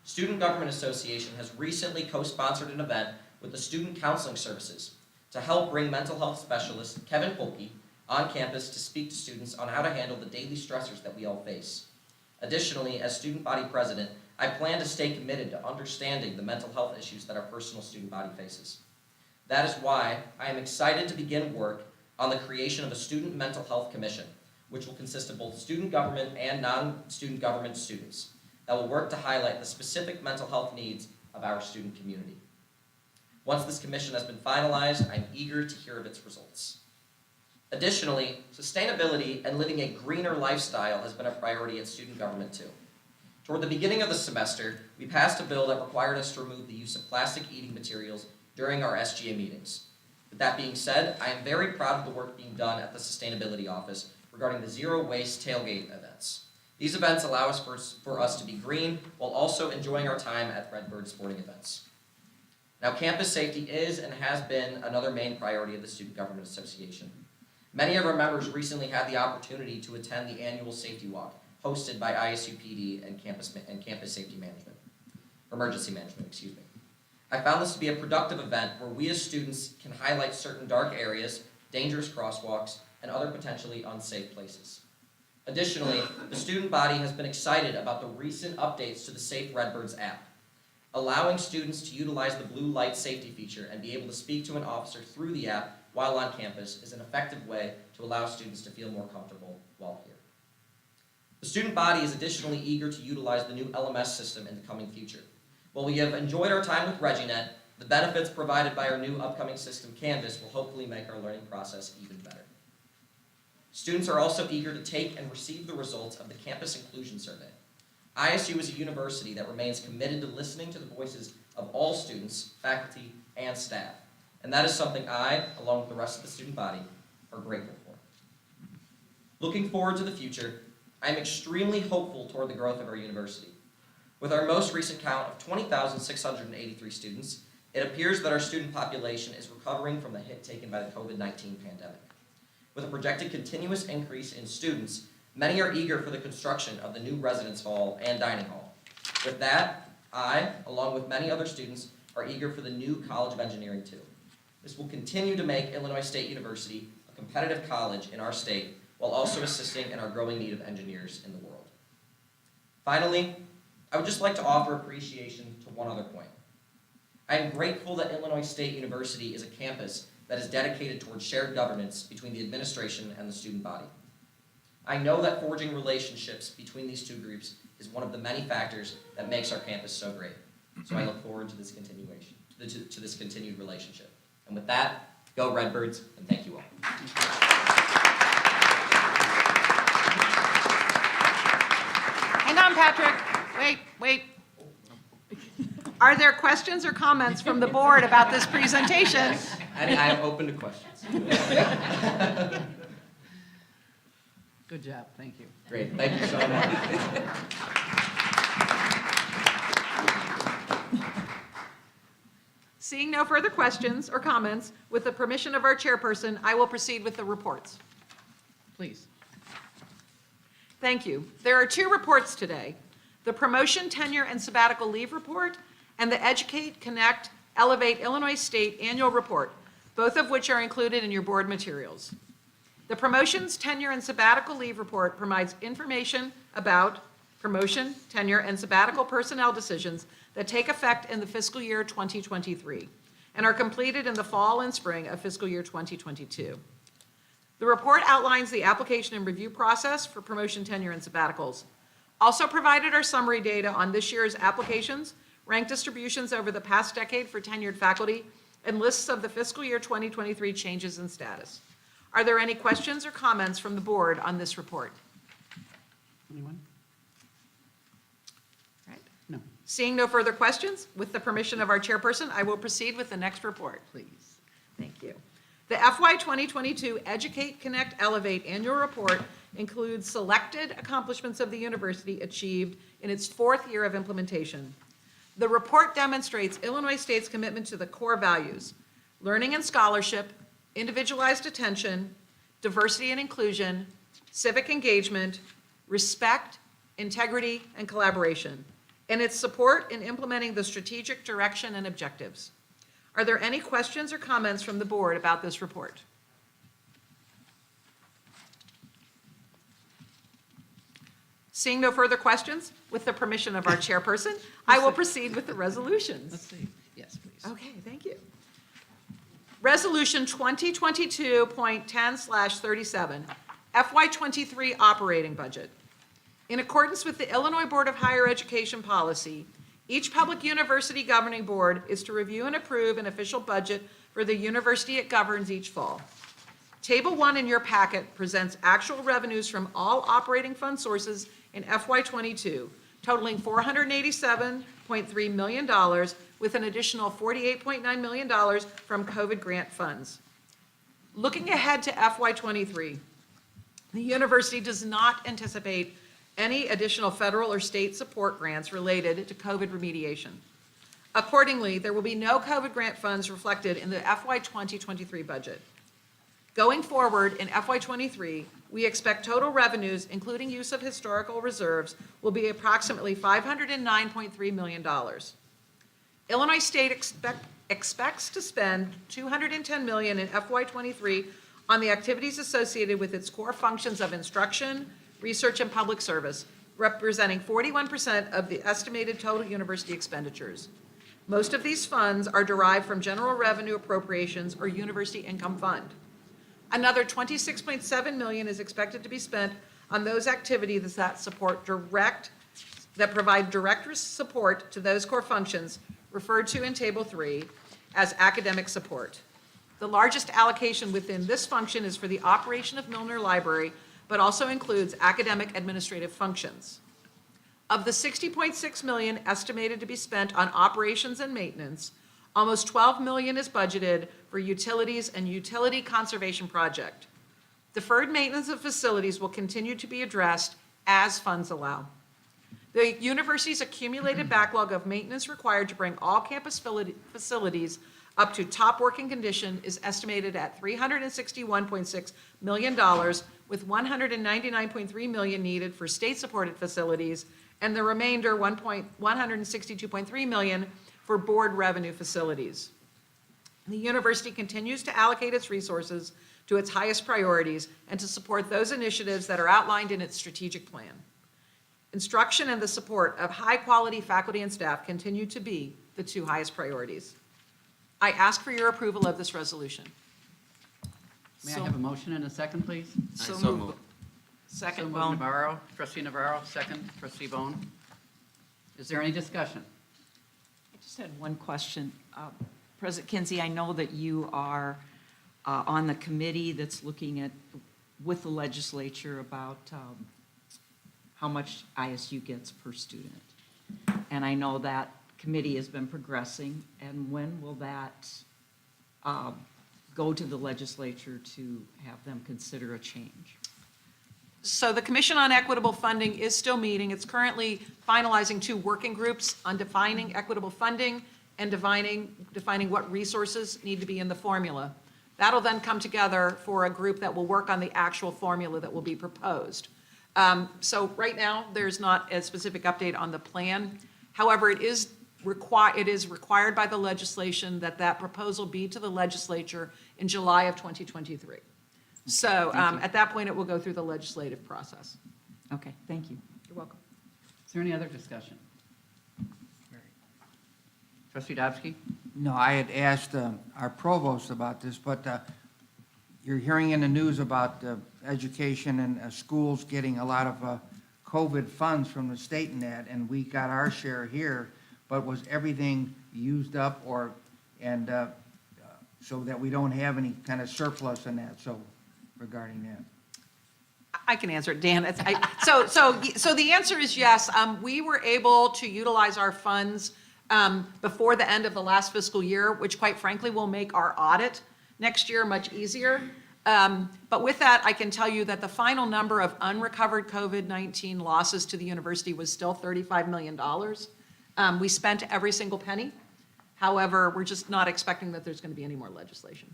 Student Government Association has recently co-sponsored an event with the Student Counseling Services to help bring mental health specialist Kevin Polke on campus to speak to students on how to handle the daily stressors that we all face. Additionally, as student body president, I plan to stay committed to understanding the mental health issues that our personal student body faces. That is why I am excited to begin work on the creation of a Student Mental Health Commission, which will consist of both student government and non-student government students that will work to highlight the specific mental health needs of our student community. Once this commission has been finalized, I'm eager to hear of its results. Additionally, sustainability and living a greener lifestyle has been a priority at student government too. Toward the beginning of the semester, we passed a bill that required us to remove the use of plastic eating materials during our SGA meetings. With that being said, I am very proud of the work being done at the Sustainability Office regarding the Zero Waste Tailgate events. These events allow us for us to be green while also enjoying our time at Redbird sporting events. Now, campus safety is and has been another main priority of the Student Government Association. Many of our members recently had the opportunity to attend the annual safety walk hosted by ISU PD and Campus Safety Management, Emergency Management, excuse me. I found this to be a productive event where we as students can highlight certain dark areas, dangerous crosswalks, and other potentially unsafe places. Additionally, the student body has been excited about the recent updates to the Safe Redbirds app. Allowing students to utilize the blue light safety feature and be able to speak to an officer through the app while on campus is an effective way to allow students to feel more comfortable while here. The student body is additionally eager to utilize the new LMS system in the coming future. While we have enjoyed our time with ReggieNet, the benefits provided by our new upcoming system, Canvas, will hopefully make our learning process even better. Students are also eager to take and receive the results of the Campus Inclusion Survey. ISU is a university that remains committed to listening to the voices of all students, faculty, and staff. And that is something I, along with the rest of the student body, are grateful for. Looking forward to the future, I am extremely hopeful toward the growth of our university. With our most recent count of 20,683 students, it appears that our student population is recovering from the hit taken by the COVID-19 pandemic. With a projected continuous increase in students, many are eager for the construction of the new residence hall and dining hall. With that, I, along with many other students, are eager for the new College of Engineering too. This will continue to make Illinois State University a competitive college in our state, while also assisting in our growing need of engineers in the world. Finally, I would just like to offer appreciation to one other point. I am grateful that Illinois State University is a campus that is dedicated towards shared governance between the administration and the student body. I know that forging relationships between these two groups is one of the many factors that makes our campus so great. So I look forward to this continuation, to this continued relationship. And with that, go Redbirds, and thank you all. Hang on, Patrick. Wait. Are there questions or comments from the board about this presentation? I am open to questions. Good job, thank you. Great, thank you so much. Seeing no further questions or comments, with the permission of our chairperson, I will proceed with the reports. Please. Thank you. There are two reports today: the Promotion, Tenure, and Sabbatical Leave Report and the Educate, Connect, Elevate Illinois State Annual Report, both of which are included in your board materials. The Promotions, Tenure, and Sabbatical Leave Report provides information about promotion, tenure, and sabbatical personnel decisions that take effect in the fiscal year 2023 and are completed in the fall and spring of fiscal year 2022. The report outlines the application and review process for promotion, tenure, and sabbaticals. Also provided are summary data on this year's applications, rank distributions over the past decade for tenured faculty, and lists of the fiscal year 2023 changes in status. Are there any questions or comments from the board on this report? Anyone? All right. No, Seeing no further questions, with the permission of our chairperson, I will proceed with the next report. please. Thank you. The FY 2022 Educate, Connect, Elevate annual report includes selected accomplishments of the university achieved in its 4th year of implementation. The report demonstrates Illinois State's commitment to the core values: learning and scholarship, individualized attention, diversity and inclusion, civic engagement, respect, integrity, and collaboration, and its support in implementing the strategic direction and objectives. Are there any questions or comments from the board about this report? Seeing no further questions, with the permission of our chairperson, I will proceed with the resolutions. Let's see. Yes, please. Okay, thank you. Resolution 2022.10/37, FY23 operating budget. In accordance with the Illinois Board of Higher Education policy, each public university governing board is to review and approve an official budget for the university it governs each fall. Table 1 in your packet presents actual revenues from all operating fund sources in FY22, totaling $487.3 million, with an additional $48.9 million from COVID grant funds. Looking ahead to FY23, the university does not anticipate any additional federal or state support grants related to COVID remediation. Accordingly, there will be no COVID grant funds reflected in the FY 2023 budget. Going forward in FY '23, we expect total revenues, including use of historical reserves, will be approximately $509.3 million. Illinois State expects to spend $210 million in FY '23 on the activities associated with its core functions of instruction, research, and public service, representing 41% of the estimated total university expenditures. Most of these funds are derived from general revenue appropriations or university income fund. Another $26.7 million is expected to be spent on those activities that provide direct support to those core functions referred to in Table 3 as academic support. The largest allocation within this function is for the operation of Milner Library, but also includes academic administrative functions. Of the $60.6 million estimated to be spent on operations and maintenance, almost $12 million is budgeted for utilities and utility conservation project. Deferred maintenance of facilities will continue to be addressed as funds allow. The university's accumulated backlog of maintenance required to bring all campus facilities up to top working condition is estimated at $361.6 million, with $199.3 million needed for state-supported facilities, and the remainder, $162.3 million, for board revenue facilities. The university continues to allocate its resources to its highest priorities and to support those initiatives that are outlined in its strategic plan. Instruction and the support of high-quality faculty and staff continue to be the 2 highest priorities. I ask for your approval of this resolution. May I have a motion and a second, please? So so moved. moved. Second, So moved, Bone. Navarro. Trustee Navarro, second. Trustee Bone. Is there any discussion? I just had one question. President Kinsey, I know that you are on the committee that's looking at, with the legislature, about how much ISU gets per student. And I know that committee has been progressing, and when will that go to the legislature to have them consider a change? So the Commission on Equitable Funding is still meeting. It's currently finalizing 2 working groups on defining equitable funding and defining what resources need to be in the formula. That'll then come together for a group that will work on the actual formula that will be proposed. So right now, there's not a specific update on the plan. However, it is required by the legislation that that proposal be to the legislature in July of 2023. So at that point, it will go through the legislative process. Okay, thank you. You're welcome. Is there any other discussion? Trustee Dobsky? No, I had asked our provost about this, but you're hearing in the news about education and schools getting a lot of COVID funds from the state and that, and we got our share here, but was everything used up so that we don't have any kind of surplus in that, so regarding that? I can answer it, Dan. So the answer is yes. We were able to utilize our funds before the end of the last fiscal year, which quite frankly will make our audit next year much easier. But with that, I can tell you that the final number of unrecovered COVID-19 losses to the university was still $35 million. We spent every single penny. However, we're just not expecting that there's going to be any more legislation.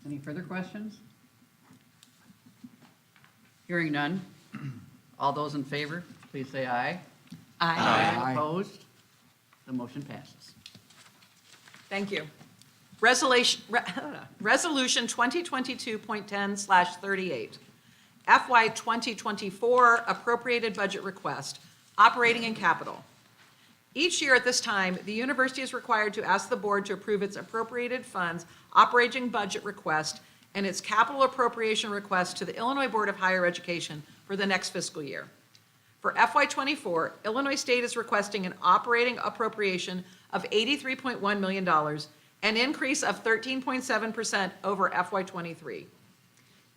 Any further questions? Hearing none. All those in favor, please say aye. Aye. Opposed? The motion passes. Thank you. Resolution 2022.10/38, FY 2024 appropriated budget request, operating and capital. Each year at this time, the university is required to ask the board to approve its appropriated funds operating budget request and its capital appropriation request to the Illinois Board of Higher Education for the next fiscal year. For FY '24, Illinois State is requesting an operating appropriation of $83.1 million, an increase of 13.7% over FY '23.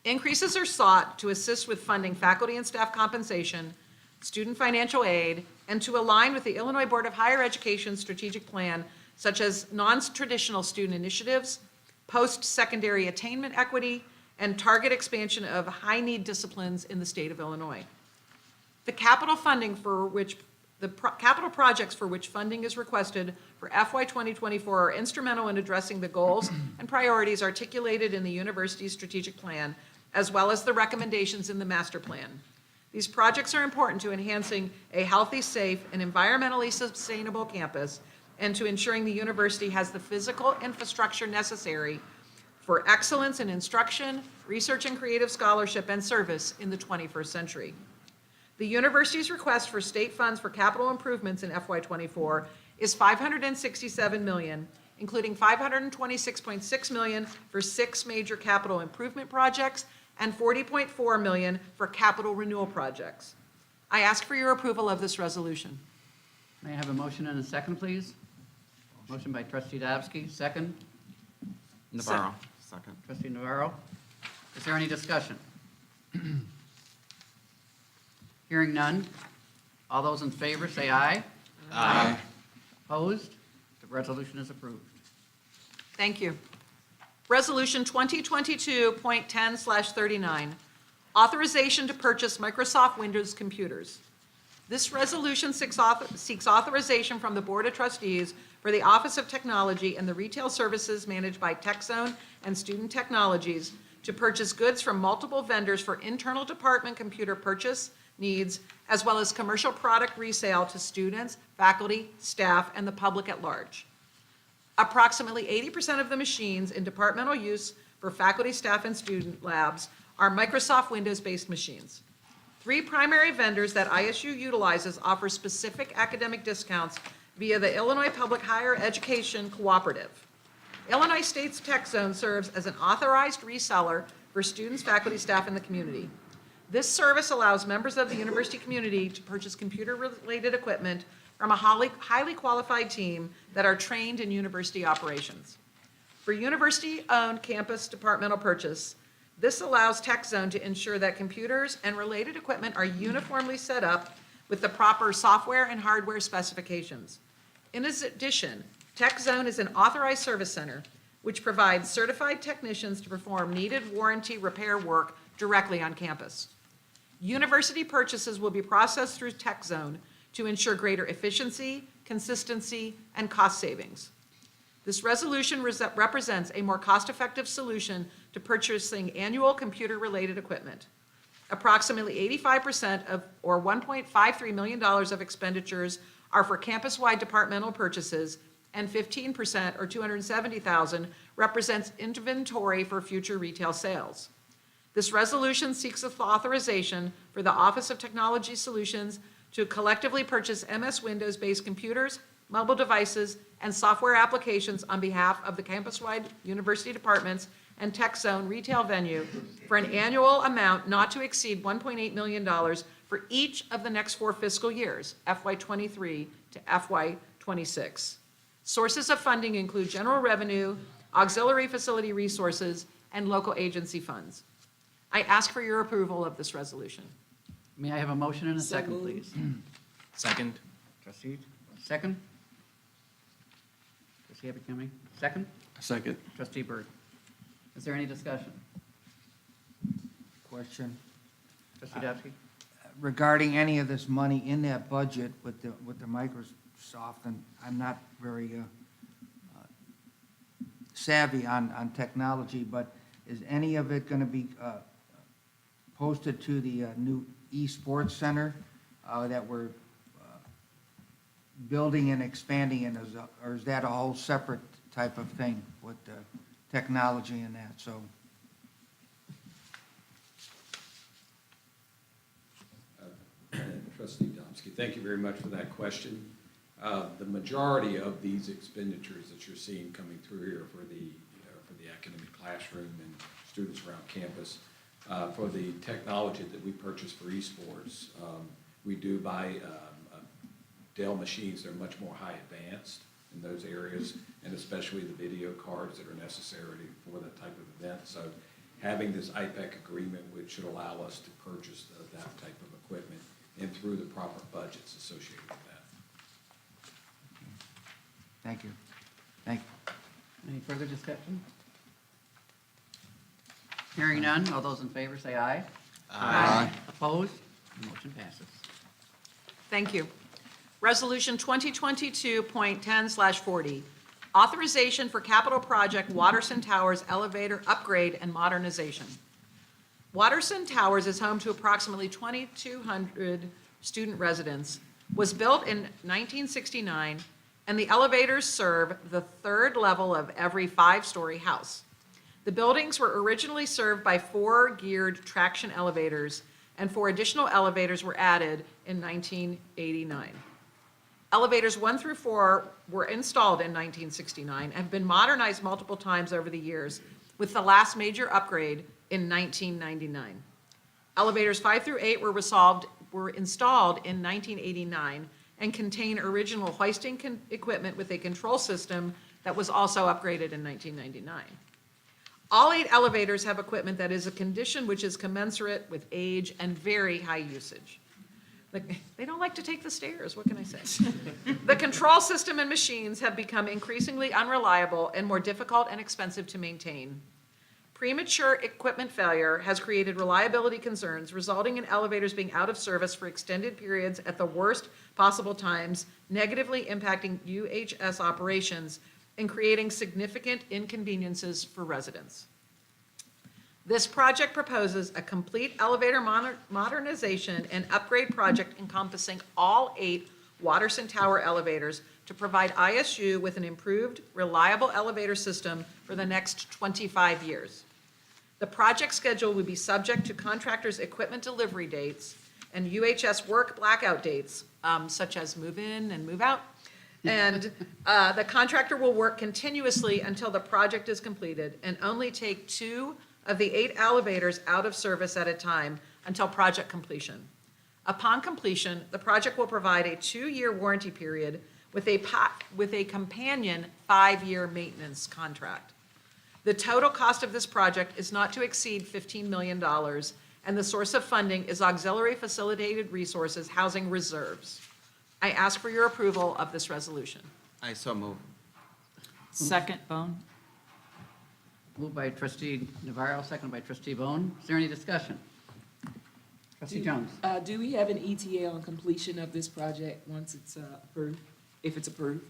Increases are sought to assist with funding faculty and staff compensation, student financial aid, and to align with the Illinois Board of Higher Education strategic plan, such as non-traditional student initiatives, post-secondary attainment equity, and target expansion of high-need disciplines in the state of Illinois. The capital funding for which capital projects for which funding is requested for FY 2024 are instrumental in addressing the goals and priorities articulated in the university's strategic plan, as well as the recommendations in the master plan. These projects are important to enhancing a healthy, safe, and environmentally sustainable campus and to ensuring the university has the physical infrastructure necessary for excellence in instruction, research and creative scholarship, and service in the 21st century. The university's request for state funds for capital improvements in FY '24 is $567 million, including $526.6 million for 6 major capital improvement projects and $40.4 million for capital renewal projects. I ask for your approval of this resolution. May I have a motion and a second, please? Motion by trustee Dobbsky, second. Navarro, second. Trustee Navarro. Is there any discussion? Hearing none. All those in favor say aye. Aye. Opposed? The resolution is approved. Thank you. Resolution 2022.10/39, authorization to purchase Microsoft Windows computers. This resolution seeks authorization from the Board of Trustees for the Office of Technology and the retail services managed by TechZone and Student Technologies to purchase goods from multiple vendors for internal department computer purchase needs, as well as commercial product resale to students, faculty, staff, and the public at large. Approximately 80% of the machines in departmental use for faculty, staff, and student labs are Microsoft Windows-based machines. 3 primary vendors that ISU utilizes offer specific academic discounts via the Illinois Public Higher Education Cooperative. Illinois State's Tech Zone serves as an authorized reseller for students, faculty, staff, and the community. This service allows members of the university community to purchase computer-related equipment from a highly qualified team that are trained in university operations. For university-owned campus departmental purchase, this allows TechZone to ensure that computers and related equipment are uniformly set up with the proper software and hardware specifications. In addition, TechZone is an authorized service center which provides certified technicians to perform needed warranty repair work directly on campus. University purchases will be processed through TechZone to ensure greater efficiency, consistency, and cost savings. This resolution represents a more cost-effective solution to purchasing annual computer-related equipment. Approximately 85% of, or $1.53 million of expenditures are for campus-wide departmental purchases, and 15%, or $270,000, represents inventory for future retail sales. This resolution seeks authorization for the Office of Technology Solutions to collectively purchase MS Windows-based computers, mobile devices, and software applications on behalf of the campus-wide university departments and TechZone retail venue for an annual amount not to exceed $1.8 million for each of the next 4 fiscal years, FY '23 to FY '26. Sources of funding include general revenue, auxiliary facility resources, and local agency funds. I ask for your approval of this resolution. May I have a motion and a second, please? Second. Trustee, second? Trustee Abbott-Kinney, second? Second. Trustee Byrd. Is there any discussion? Question. Trustee Dubsky? Regarding any of this money in that budget with the Microsoft, and I'm not very savvy on technology, but is any of it going to be posted to the new esports center that we're building and expanding in, or is that a whole separate type of thing with technology and that? So. Trustee Domsky, thank you very much for that question. The majority of these expenditures that you're seeing coming through here for the academic classroom and students around campus, for the technology that we purchase for esports, we do buy Dell machines that are much more high advanced in those areas, and especially the video cards that are necessary for that type of event. So having this IPEC agreement, which should allow us to purchase that type of equipment and through the proper budgets associated with that. Thank you. Thank you. Any further discussion? Hearing none, all those in favor say aye. Aye. Opposed? Motion passes. Thank you. Resolution 2022.10/40, authorization for capital project Watterson Towers elevator upgrade and modernization. Watterson Towers is home to approximately 2,200 student residents, was built in 1969, and the elevators serve the third level of every five-story house. The buildings were originally served by 4 geared traction elevators, and 4 additional elevators were added in 1989. Elevators 1 through 4 were installed in 1969 and have been modernized multiple times over the years, with the last major upgrade in 1999. Elevators 5 through 8 were installed in 1989 and contain original hoisting equipment with a control system that was also upgraded in 1999. All 8 elevators have equipment that is a condition which is commensurate with age and very high usage. They don't like to take the stairs, what can I say? The control system and machines have become increasingly unreliable and more difficult and expensive to maintain. Premature equipment failure has created reliability concerns, resulting in elevators being out of service for extended periods at the worst possible times, negatively impacting UHS operations and creating significant inconveniences for residents. This project proposes a complete elevator modernization and upgrade project encompassing all 8 Watterson Tower elevators to provide ISU with an improved, reliable elevator system for the next 25 years. The project schedule would be subject to contractors' equipment delivery dates and UHS work blackout dates, such as move in and move out. And the contractor will work continuously until the project is completed and only take 2 of the 8 elevators out of service at a time until project completion. Upon completion, the project will provide a 2-year warranty period with a companion 5-year maintenance contract. The total cost of this project is not to exceed $15 million, and the source of funding is auxiliary facilitated resources housing reserves. I ask for your approval of this resolution. I so move. Second, Bone. Moved by trustee Navarro, seconded by trustee Bone. Is there any discussion? Trustee Jones? Do we have an ETA on completion of this project once it's approved, if it's approved?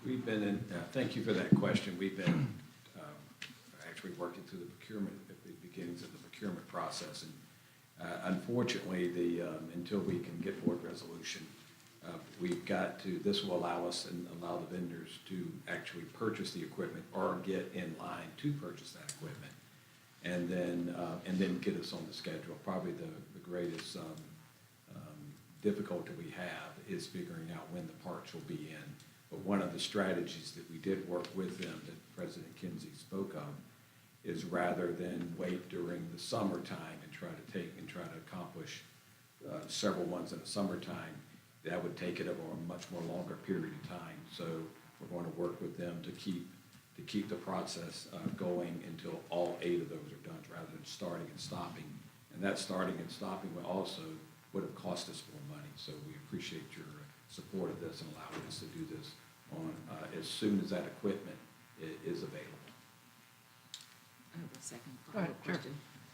We've been in, thank you for that question. We've been actually working through the procurement, at the beginnings of the procurement process. And unfortunately, until we can get board resolution, we've got to, this will allow us and allow the vendors to actually purchase the equipment or get in line to purchase that equipment. And then get us on the schedule. Probably the greatest difficulty we have is figuring out when the parts will be in. But one of the strategies that we did work with them that President Kinsey spoke of is rather than wait during the summertime and try to accomplish several ones in the summertime, that would take it over a much more longer period of time. So we're going to work with them to keep the process going until all 8 of those are done, rather than starting and stopping. And that starting and stopping would have cost us more money. So we appreciate your support of this and allowing us to do this on as soon as that equipment is available. I have a second Go ahead, follow-up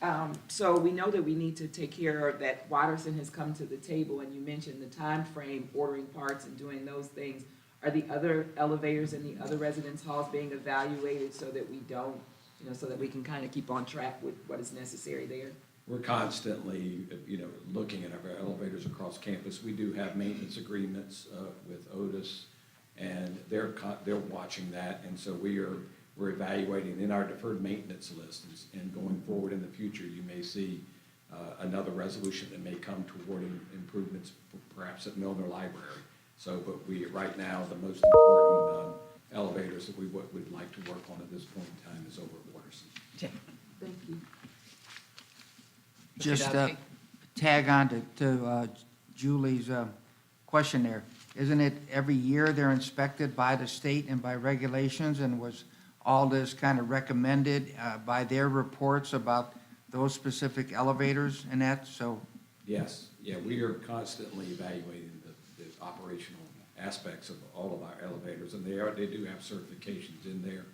question. So we know that we need to take care of that. Watterson has come to the table, and you mentioned the time frame, ordering parts and doing those things. Are the other elevators in the other residence halls being evaluated so that we don't, so that we can kind of keep on track with what is necessary there? We're constantly, looking at our elevators across campus. We do have maintenance agreements with Otis, and they're watching that, and so we're evaluating in our deferred maintenance list, and going forward in the future, you may see another resolution that may come toward improvements, perhaps at Milner Library. So, but right now, the most important elevators that we would like to work on at this point in time is over at Waterson. Thank you. Just tag on to Julie's question there. Isn't it every year they're inspected by the state and by regulations, and was all this kind of recommended by their reports about those specific elevators and that, so? Yes, we are constantly evaluating the operational aspects of all of our elevators, and they do have certifications in there,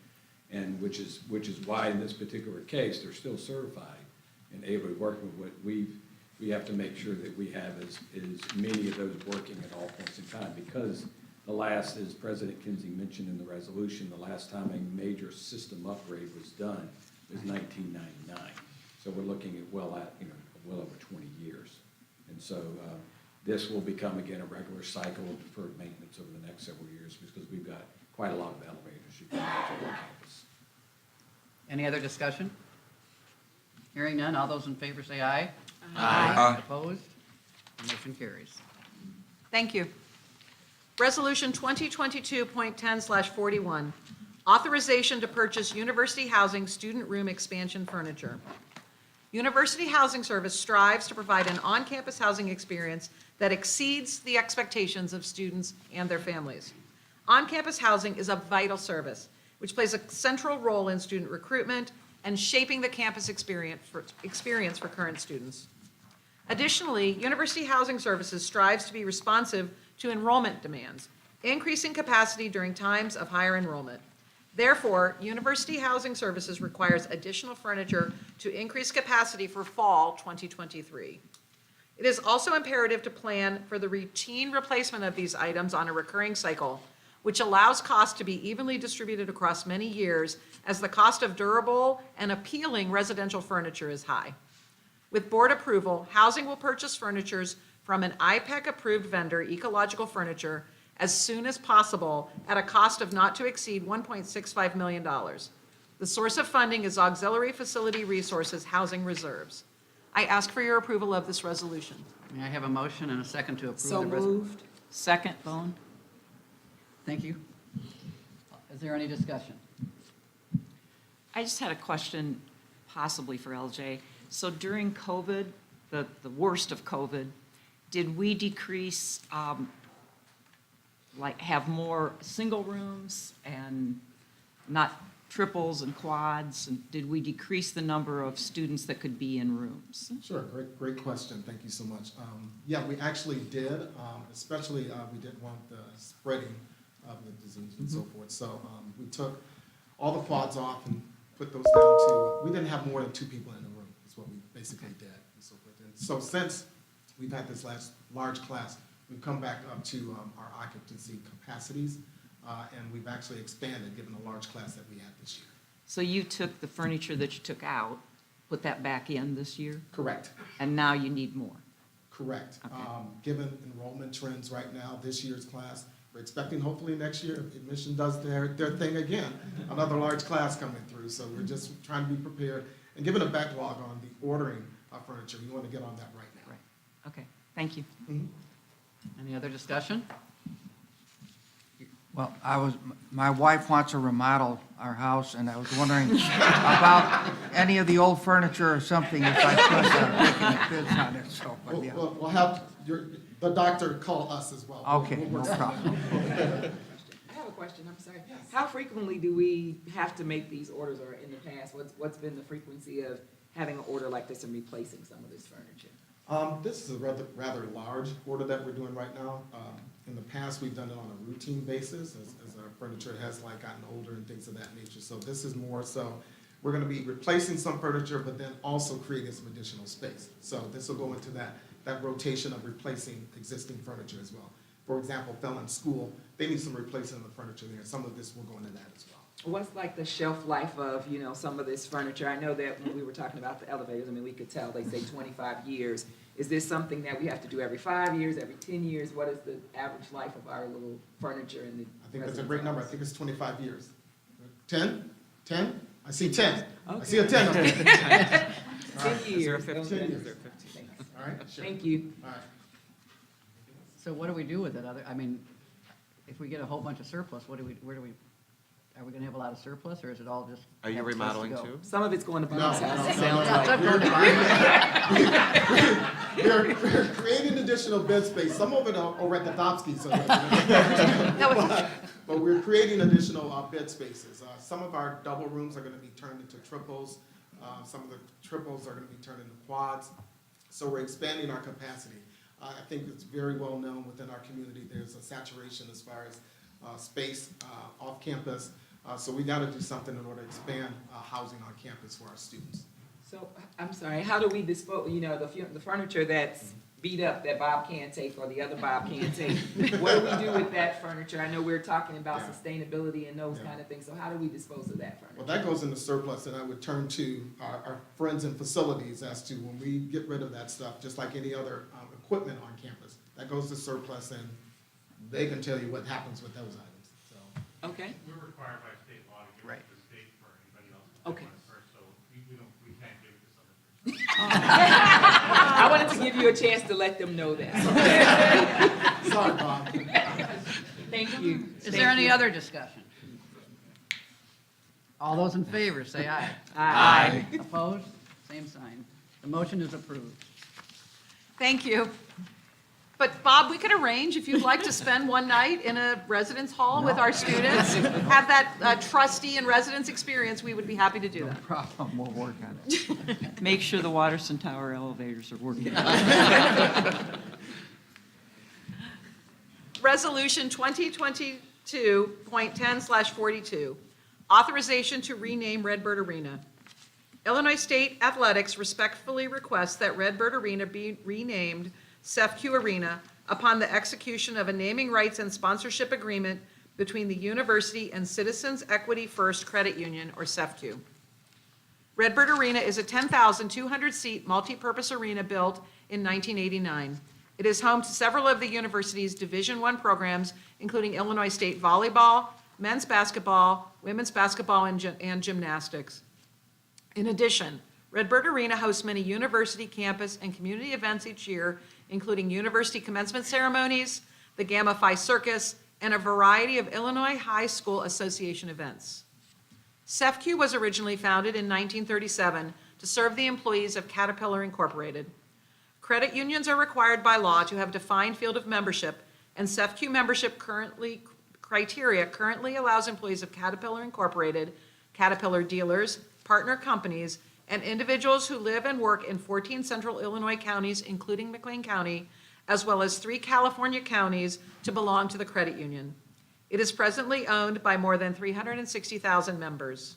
and which is why in this particular case, they're still certified and able to work with what we have to make sure that we have as many of those working at all points in time, because the last, as President Kinsey mentioned in the resolution, the last time a major system upgrade was done was 1999. So we're looking at well over 20 years. And so this will become, again, a regular cycle of deferred maintenance over the next several years, because we've got quite a lot of elevators you can imagine on campus. Any other discussion? Hearing none, all those in favor say aye. Aye. Opposed? Motion carries. Thank you. Resolution 2022.10/41, authorization to purchase university housing student room expansion furniture. University Housing Service strives to provide an on-campus housing experience that exceeds the expectations of students and their families. On-campus housing is a vital service, which plays a central role in student recruitment and shaping the campus experience for current students. Additionally, University Housing Services strives to be responsive to enrollment demands, increasing capacity during times of higher enrollment. Therefore, University Housing Services requires additional furniture to increase capacity for fall 2023. It is also imperative to plan for the routine replacement of these items on a recurring cycle, which allows costs to be evenly distributed across many years, as the cost of durable and appealing residential furniture is high. With board approval, housing will purchase furnitures from an IPEC-approved vendor, Ecological Furniture, as soon as possible at a cost of not to exceed $1.65 million. The source of funding is Auxiliary Facility Resources Housing Reserves. I ask for your approval of this resolution. May I have a motion and a second to approve the So resolution? moved. Second, Bone? Thank you. Is there any discussion? I just had a question, possibly for LJ. So during COVID, the worst of COVID, did we decrease, have more single rooms and not triples and quads? And did we decrease the number of students that could be in rooms? Sure, great question. Thank you so much. Yeah, we actually did, especially we didn't want the spreading of the disease and so forth. So we took all the quads off and put those down to, we didn't have more than 2 people in the room, is what we basically did and so forth. And so since we've had this last large class, we've come back up to our occupancy capacities, and we've actually expanded given the large class that we had this year. So you took the furniture that you took out, put that back in this year? Correct. And now you need more? Correct. Okay. Given enrollment trends right now, this year's class, we're expecting hopefully next year, admission does their thing again, another large class coming through. So we're just trying to be prepared. And given a backlog on the ordering of furniture, we want to get on that right now. Right. Okay, thank you. Mhm. Any other discussion? Well, my wife wants to remodel our house, and I was wondering about any of the old furniture or something, if I could, making a bids on it, so, but yeah. We'll have the doctor call us as well. Okay, We'll no work problem. I have a question, I'm sorry. How frequently do we have to make these orders, or in the past, what's been the frequency of having an order like this and replacing some of this furniture? This is a rather large order that we're doing right now. In the past, we've done it on a routine basis as our furniture has like gotten older and things of that nature. So this is more so, we're gonna be replacing some furniture, but then also creating some additional space. So this will go into that rotation of replacing existing furniture as well. For example, Felon School, they need some replacement of the furniture there. Some of this will go into that as well. What's like the shelf life of, some of this furniture? I know that when we were talking about the elevators, I mean, we could tell, they say 25 years. Is this something that we have to do every 5 years, every 10 years? What is the average life of our little furniture in the I think that's a residence great number. I halls? think it's 25 years. 10? 10? I see 10. I Okay. see a 10 up there. 10 years. 10 Okay. years. All right, sure. Thank you. All right. So what do we do with it? I mean, if we get a whole bunch of surplus, are we gonna have a lot of surplus, or is it all just? Are you have a place to remodeling go? too? Some of it's going to No, Bob's no, house, no, it sounds no. like. We're creating additional bed space. Some of it are at the Dobsky, so. But we're creating additional bed spaces. Some of our double rooms are gonna be turned into triples. Some of the triples are gonna be turned into quads. So we're expanding our capacity. I think it's very well known within our community, there's a saturation as far as space off campus. So we gotta do something in order to expand housing on campus for our students. So, I'm sorry, how do we dispose, the furniture that's beat up that Bob can't take or the other Bob can't take? What do we do with that furniture? I know we're talking about Yeah. sustainability and those Yeah. kind of things, so how do we dispose of that furniture? Well, that goes into surplus, and I would turn to our friends in facilities as to when we get rid of that stuff, just like any other equipment on campus, that goes to surplus, and they can tell you what happens with those items, so. Okay, We're required by state law to give Right. it to the state for anybody else to Okay. want it first, so we can't give it to someone first. I wanted to give you a chance to let them know that. Sorry, Bob. Thank you. Is there any other discussion? All those in favor, say aye. Aye. Opposed? Same sign. The motion is approved. Thank you. But Bob, we could arrange, if you'd like to spend one night in a residence hall with our students, have that trustee and residence experience, we would be happy to do No that. problem, we'll work on it. Make sure the Watterson Tower elevators are working. Resolution 2022.10/42, authorization to rename Redbird Arena. Illinois State Athletics respectfully requests that Redbird Arena be renamed CEFCU Arena upon the execution of a naming rights and sponsorship agreement between the university and Citizens Equity First Credit Union, or CEFCU. Redbird Arena is a 10,200-seat multipurpose arena built in 1989. It is home to several of the university's Division I programs, including Illinois State volleyball, men's basketball, women's basketball, and gymnastics. In addition, Redbird Arena hosts many university, campus, and community events each year, including university commencement ceremonies, the Gamma Phi Circus, and a variety of Illinois High School Association events. CEFCU was originally founded in 1937 to serve the employees of Caterpillar Incorporated. Credit unions are required by law to have defined field of membership, and CEFCU membership criteria currently allows employees of Caterpillar Incorporated, Caterpillar dealers, partner companies, and individuals who live and work in 14 central Illinois counties, including McLean County, as well as 3 California counties, to belong to the credit union. It is presently owned by more than 360,000 members.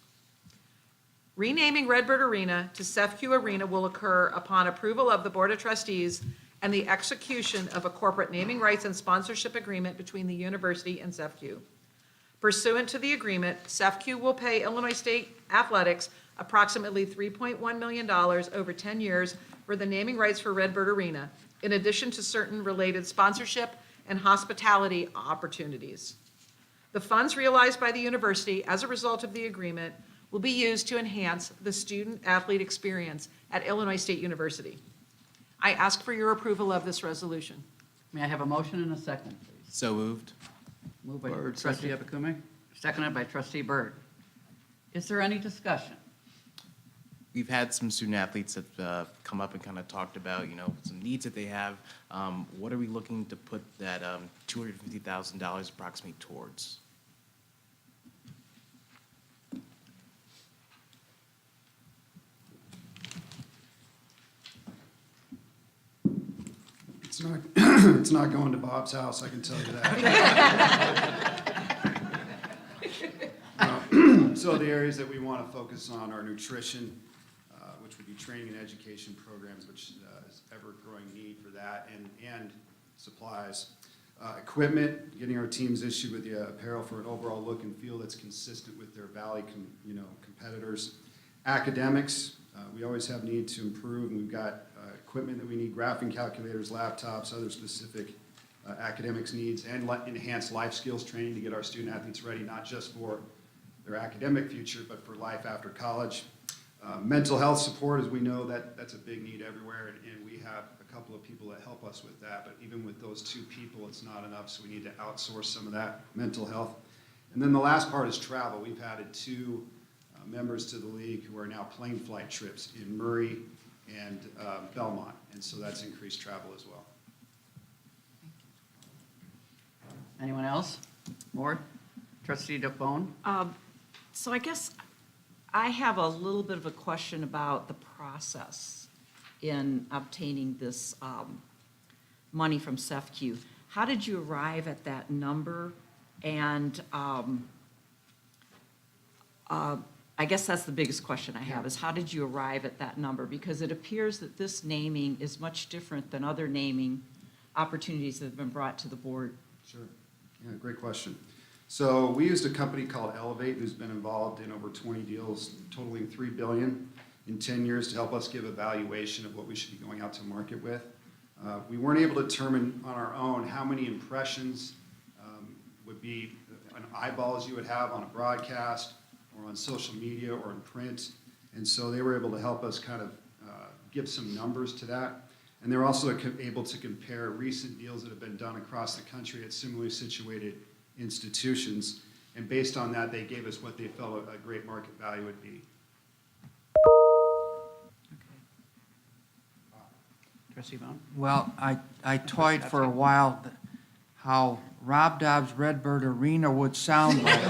Renaming Redbird Arena to CEFCU Arena will occur upon approval of the Board of Trustees and the execution of a corporate naming rights and sponsorship agreement between the university and CEFCU. Pursuant to the agreement, CEFCU will pay Illinois State Athletics approximately $3.1 million over 10 years for the naming rights for Redbird Arena, in addition to certain related sponsorship and hospitality opportunities. The funds realized by the university as a result of the agreement will be used to enhance the student-athlete experience at Illinois State University. I ask for your approval of this resolution. May I have a motion and a second, please? So moved. Moved by Byrd, trustee Epikumi, seconded by trustee Byrd. Is there any discussion? We've had some student athletes that come up and kind of talked about, some needs that they have. What are we looking to put that $250,000 approximately towards? It's not, it's not going to Bob's house, I can tell you that. So the areas that we want to focus on are nutrition, which would be training and education programs, which is ever-growing need for that, and supplies. Equipment, getting our teams issued with the apparel for an overall look and feel that's consistent with their Valley competitors. Academics, we always have need to improve, and we've got equipment that we need, graphing calculators, laptops, other specific academics needs, and enhanced life skills training to get our student athletes ready, not just for their academic future, but for life after college. Mental health support, as we know, that's a big need everywhere, and we have a couple of people that help us with that, but even with those 2 people, it's not enough, so we need to outsource some of that mental health. And then the last part is travel. We've added 2 members to the league who are now plane flight trips in Murray and Belmont, and so that's increased travel as well. Anyone else? More? Trustee DeBonne? So I guess I have a little bit of a question about the process in obtaining this money from SEFCU. How did you arrive at that number? And I guess that's the biggest question I have, is how did you arrive at that number? Because it appears that this naming is much different than other naming opportunities that have been brought to the board. Sure. Yeah, great question. So we used a company called Elevate, who's been involved in over 20 deals totaling $3 billion in 10 years to help us give a valuation of what we should be going out to market with. We weren't able to determine on our own how many impressions would be an eyeballs you would have on a broadcast or on social media or in print. And so they were able to help us kind of give some numbers to that. And they're also able to compare recent deals that have been done across the country at similarly situated institutions. And based on that, they gave us what they felt a great market value would be. Trustee Bone? Well, I toyed for a while how Rob Dobbs Redbird Arena would sound like.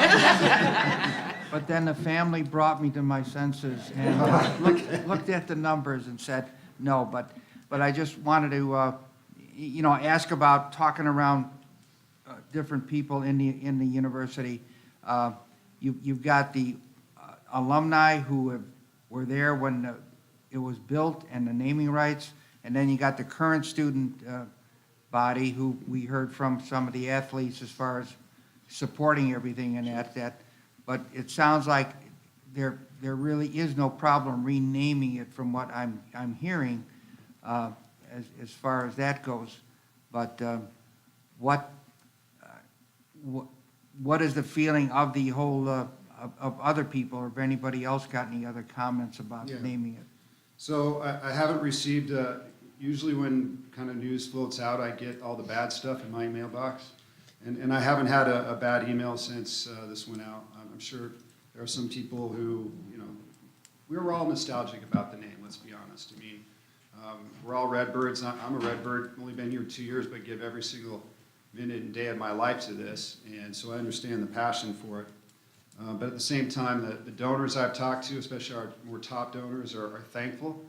But then the family brought me to my senses and looked at the numbers and said, no, but I just wanted to, ask about talking around different people in the university. You've got the alumni who were there when it was built and the naming rights, and then you got the current student body who we heard from some of the athletes as far as supporting everything and that. But it sounds like there really is no problem renaming it from what I'm hearing as far as that goes. But what is the feeling of the whole of other people, or if anybody else got any other comments about naming it? So I haven't received, usually when kind of news floats out, I get all the bad stuff in my mailbox. And I haven't had a bad email since this went out. I'm sure there are some people who, we were all nostalgic about the name, let's be honest. I mean, we're all Redbirds. I'm a Redbird, only been here 2 years, but give every single minute and day of my life to this. And so I understand the passion for it. But at the same time, the donors I've talked to, especially our more top donors, are thankful.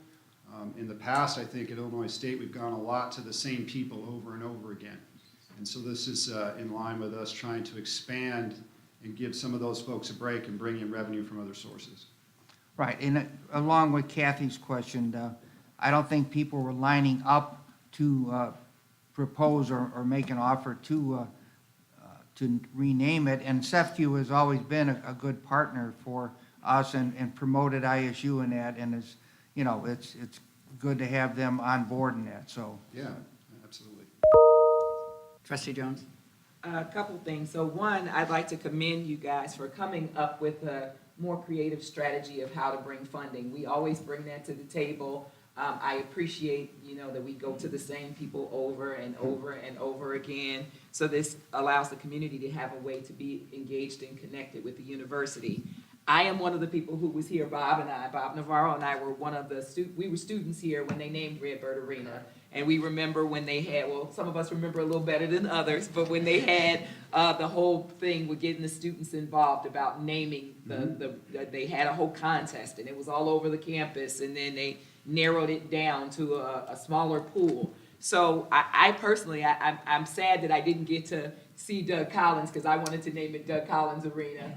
In the past, I think at Illinois State, we've gone a lot to the same people over and over again. And so this is in line with us trying to expand and give some of those folks a break and bring in revenue from other sources. Right, and along with Kathy's question, I don't think people were lining up to propose or make an offer to rename it. And SEFCU has always been a good partner for us and promoted ISU in that, and it's good to have them on board in that. So yeah, absolutely. Trustee Jones? A couple things. So one, I'd like to commend you guys for coming up with a more creative strategy of how to bring funding. We always bring that to the table. I appreciate, that we go to the same people over and over and over again. So this allows the community to have a way to be engaged and connected with the university. I am one of the people who was here, Bob Navarro and I were one of we were students here when they named Redbird Arena. And we remember when they had, some of us remember a little better than others, but when they had the whole thing with getting the students involved about naming they had a whole contest and it was all over the campus, and then they narrowed it down to a smaller pool. So I personally, I'm sad that I didn't get to see Doug Collins, because I wanted to name it Doug Collins Arena.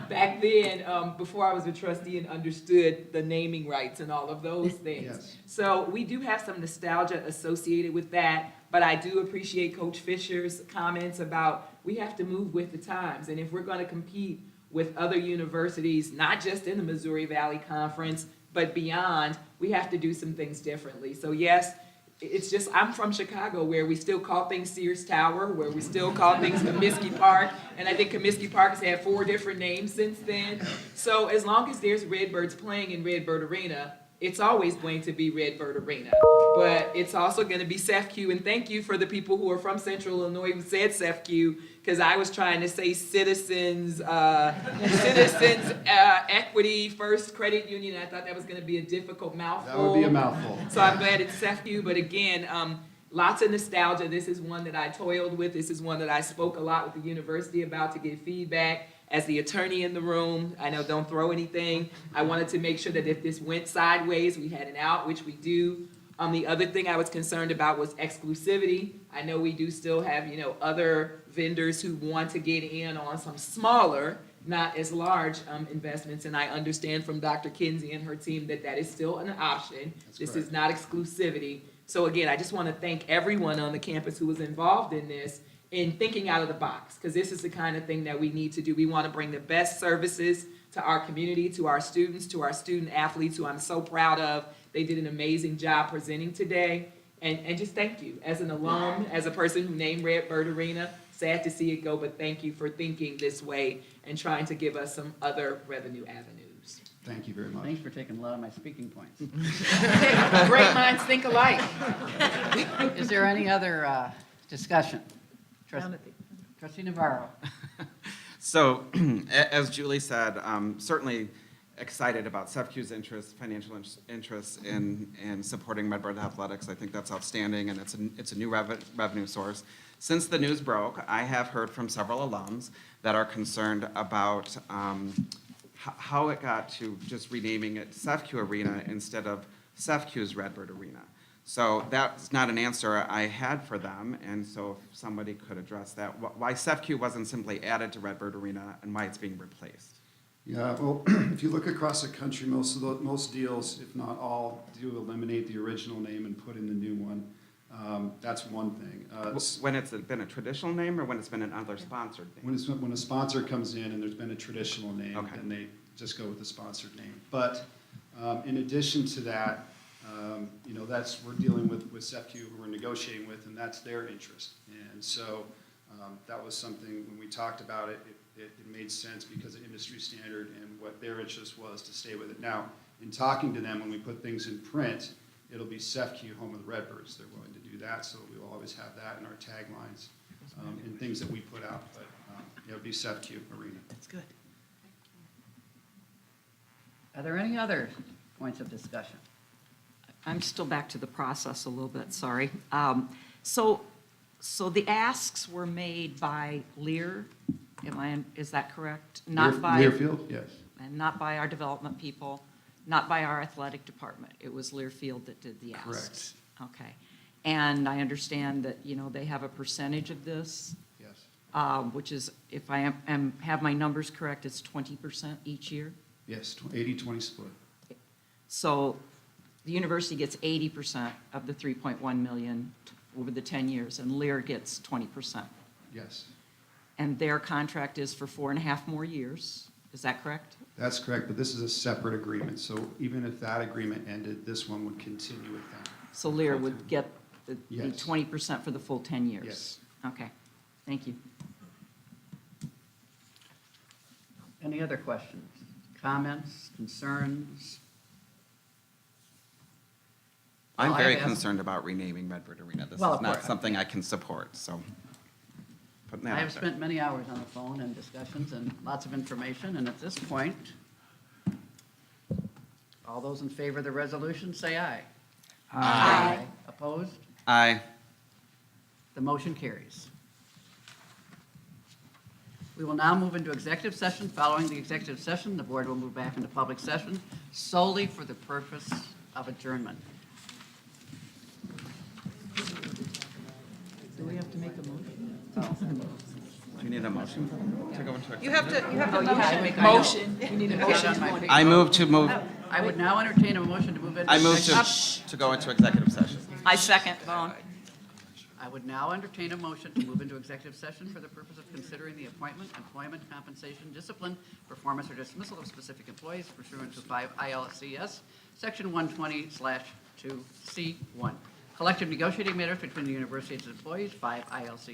Back then, before I was a trustee and understood the naming rights and all of those things. Yes. So we do have some nostalgia associated with that, but I do appreciate Coach Fisher's comments about we have to move with the times. And if we're gonna compete with other universities, not just in the Missouri Valley Conference, but beyond, we have to do some things differently. So yes, it's just, I'm from Chicago, where we still call things Sears Tower, where we still call things Comiskey Park, and I think Comiskey Park has had 4 different names since then. So as long as there's Redbirds playing in Redbird Arena, it's always going to be Redbird Arena. But it's also gonna be CEFCU, and thank you for the people who are from Central Illinois who said CEFCU, because I was trying to say Citizens Equity First Credit Union, and I thought that was gonna be a difficult mouthful. That would be a mouthful. So I'm glad it's CEFCU, but again, lots of nostalgia. This is one that I toiled with. This is one that I spoke a lot with the university about to get feedback. As the attorney in the room, I know don't throw anything. I wanted to make sure that if this went sideways, we had an out, which we do. The other thing I was concerned about was exclusivity. I know we do still have, other vendors who want to get in on some smaller, not as large investments, and I understand from Dr. Kinsey and her team that that is still an option. This is not exclusivity. So again, I just want to thank everyone on the campus who was involved in this, in thinking out of the box, because this is the kind of thing that we need to do. We want to bring the best services to our community, to our students, to our student athletes, who I'm so proud of. They did an amazing job presenting today. And just thank you. As an alum, as a person who named Redbird Arena, sad to see it go, but thank you for thinking this way and trying to give us some other revenue avenues. Thank you very much. Thanks for taking a lot of my speaking points. Great minds think alike. Is there any other discussion? Trustee Navarro. So, as Julie said, certainly excited about CEFCU's financial interest in supporting Redbird Athletics. I think that's outstanding, and it's a new revenue source. Since the news broke, I have heard from several alums that are concerned about how it got to just renaming it CEFCU Arena instead of CEFCU's Redbird Arena. So that's not an answer I had for them, and so if somebody could address that, why CEFCU wasn't simply added to Redbird Arena and why it's being replaced. Yeah, well, if you look across the country, most deals, if not all, do eliminate the original name and put in the new one. That's one thing. When it's been a traditional name or when it's been another sponsored name? When a sponsor comes in and there's been a traditional name, Okay. then they just go with the sponsored name. But in addition to that, we're dealing with CEFCU, who we're negotiating with, and that's their interest. And so that was something, when we talked about it, it made sense because of industry standard and what their interest was to stay with it. Now, in talking to them, when we put things in print, it'll be CEFCU, home of the Redbirds. They're willing to do that, so we will always have that in our taglines and things that we put out. But it'll be CEFCU Arena. That's good. Are there any other points of discussion? I'm still back to the process a little bit, sorry. So the asks were made by Lear, is that correct? Not by Learfield, yes. And not by our development people, not by our athletic department. It was Learfield that did the asks. Correct. Okay. And I understand that, they have a percentage of this, Yes. which is, if I have my numbers correct, it's 20% each year. Yes, 80-20 split. So the university gets 80% of the 3.1 million over the 10 years, and Lear gets 20%. Yes. And their contract is for 4.5 more years. Is that correct? That's correct, but this is a separate agreement. So even if that agreement ended, this one would continue with them. So Lear would get the Yes. 20% for the full 10 years? Yes. Okay, thank you. Any other questions, comments, concerns? I'm Well, I very have- concerned about renaming Redbird Arena. This Well, is of not course. something I can support, so putting that I out have there. spent many hours on the phone and discussions and lots of information, and at this point, all those in favor of the resolution, say aye. Aye. Opposed? Aye. The motion carries. We will now move into executive session. Following the executive session, the board will move back into public session solely for the purpose of adjournment. we have to make a motion? Do you need a motion to go into? You have to Oh, you have to make a Motion. motion. You need a Motion. motion. I move to move, I would now entertain a motion to move into. I move executive- to go into executive session. I second, Vaughn. I would now entertain a motion to move into executive session for the purpose of considering the appointment, employment, compensation, discipline, performance, or dismissal of specific employees pursuant to 5 ILCS, Section 120/2C1. Collective negotiating matters between the university and its employees, 5 ILCS.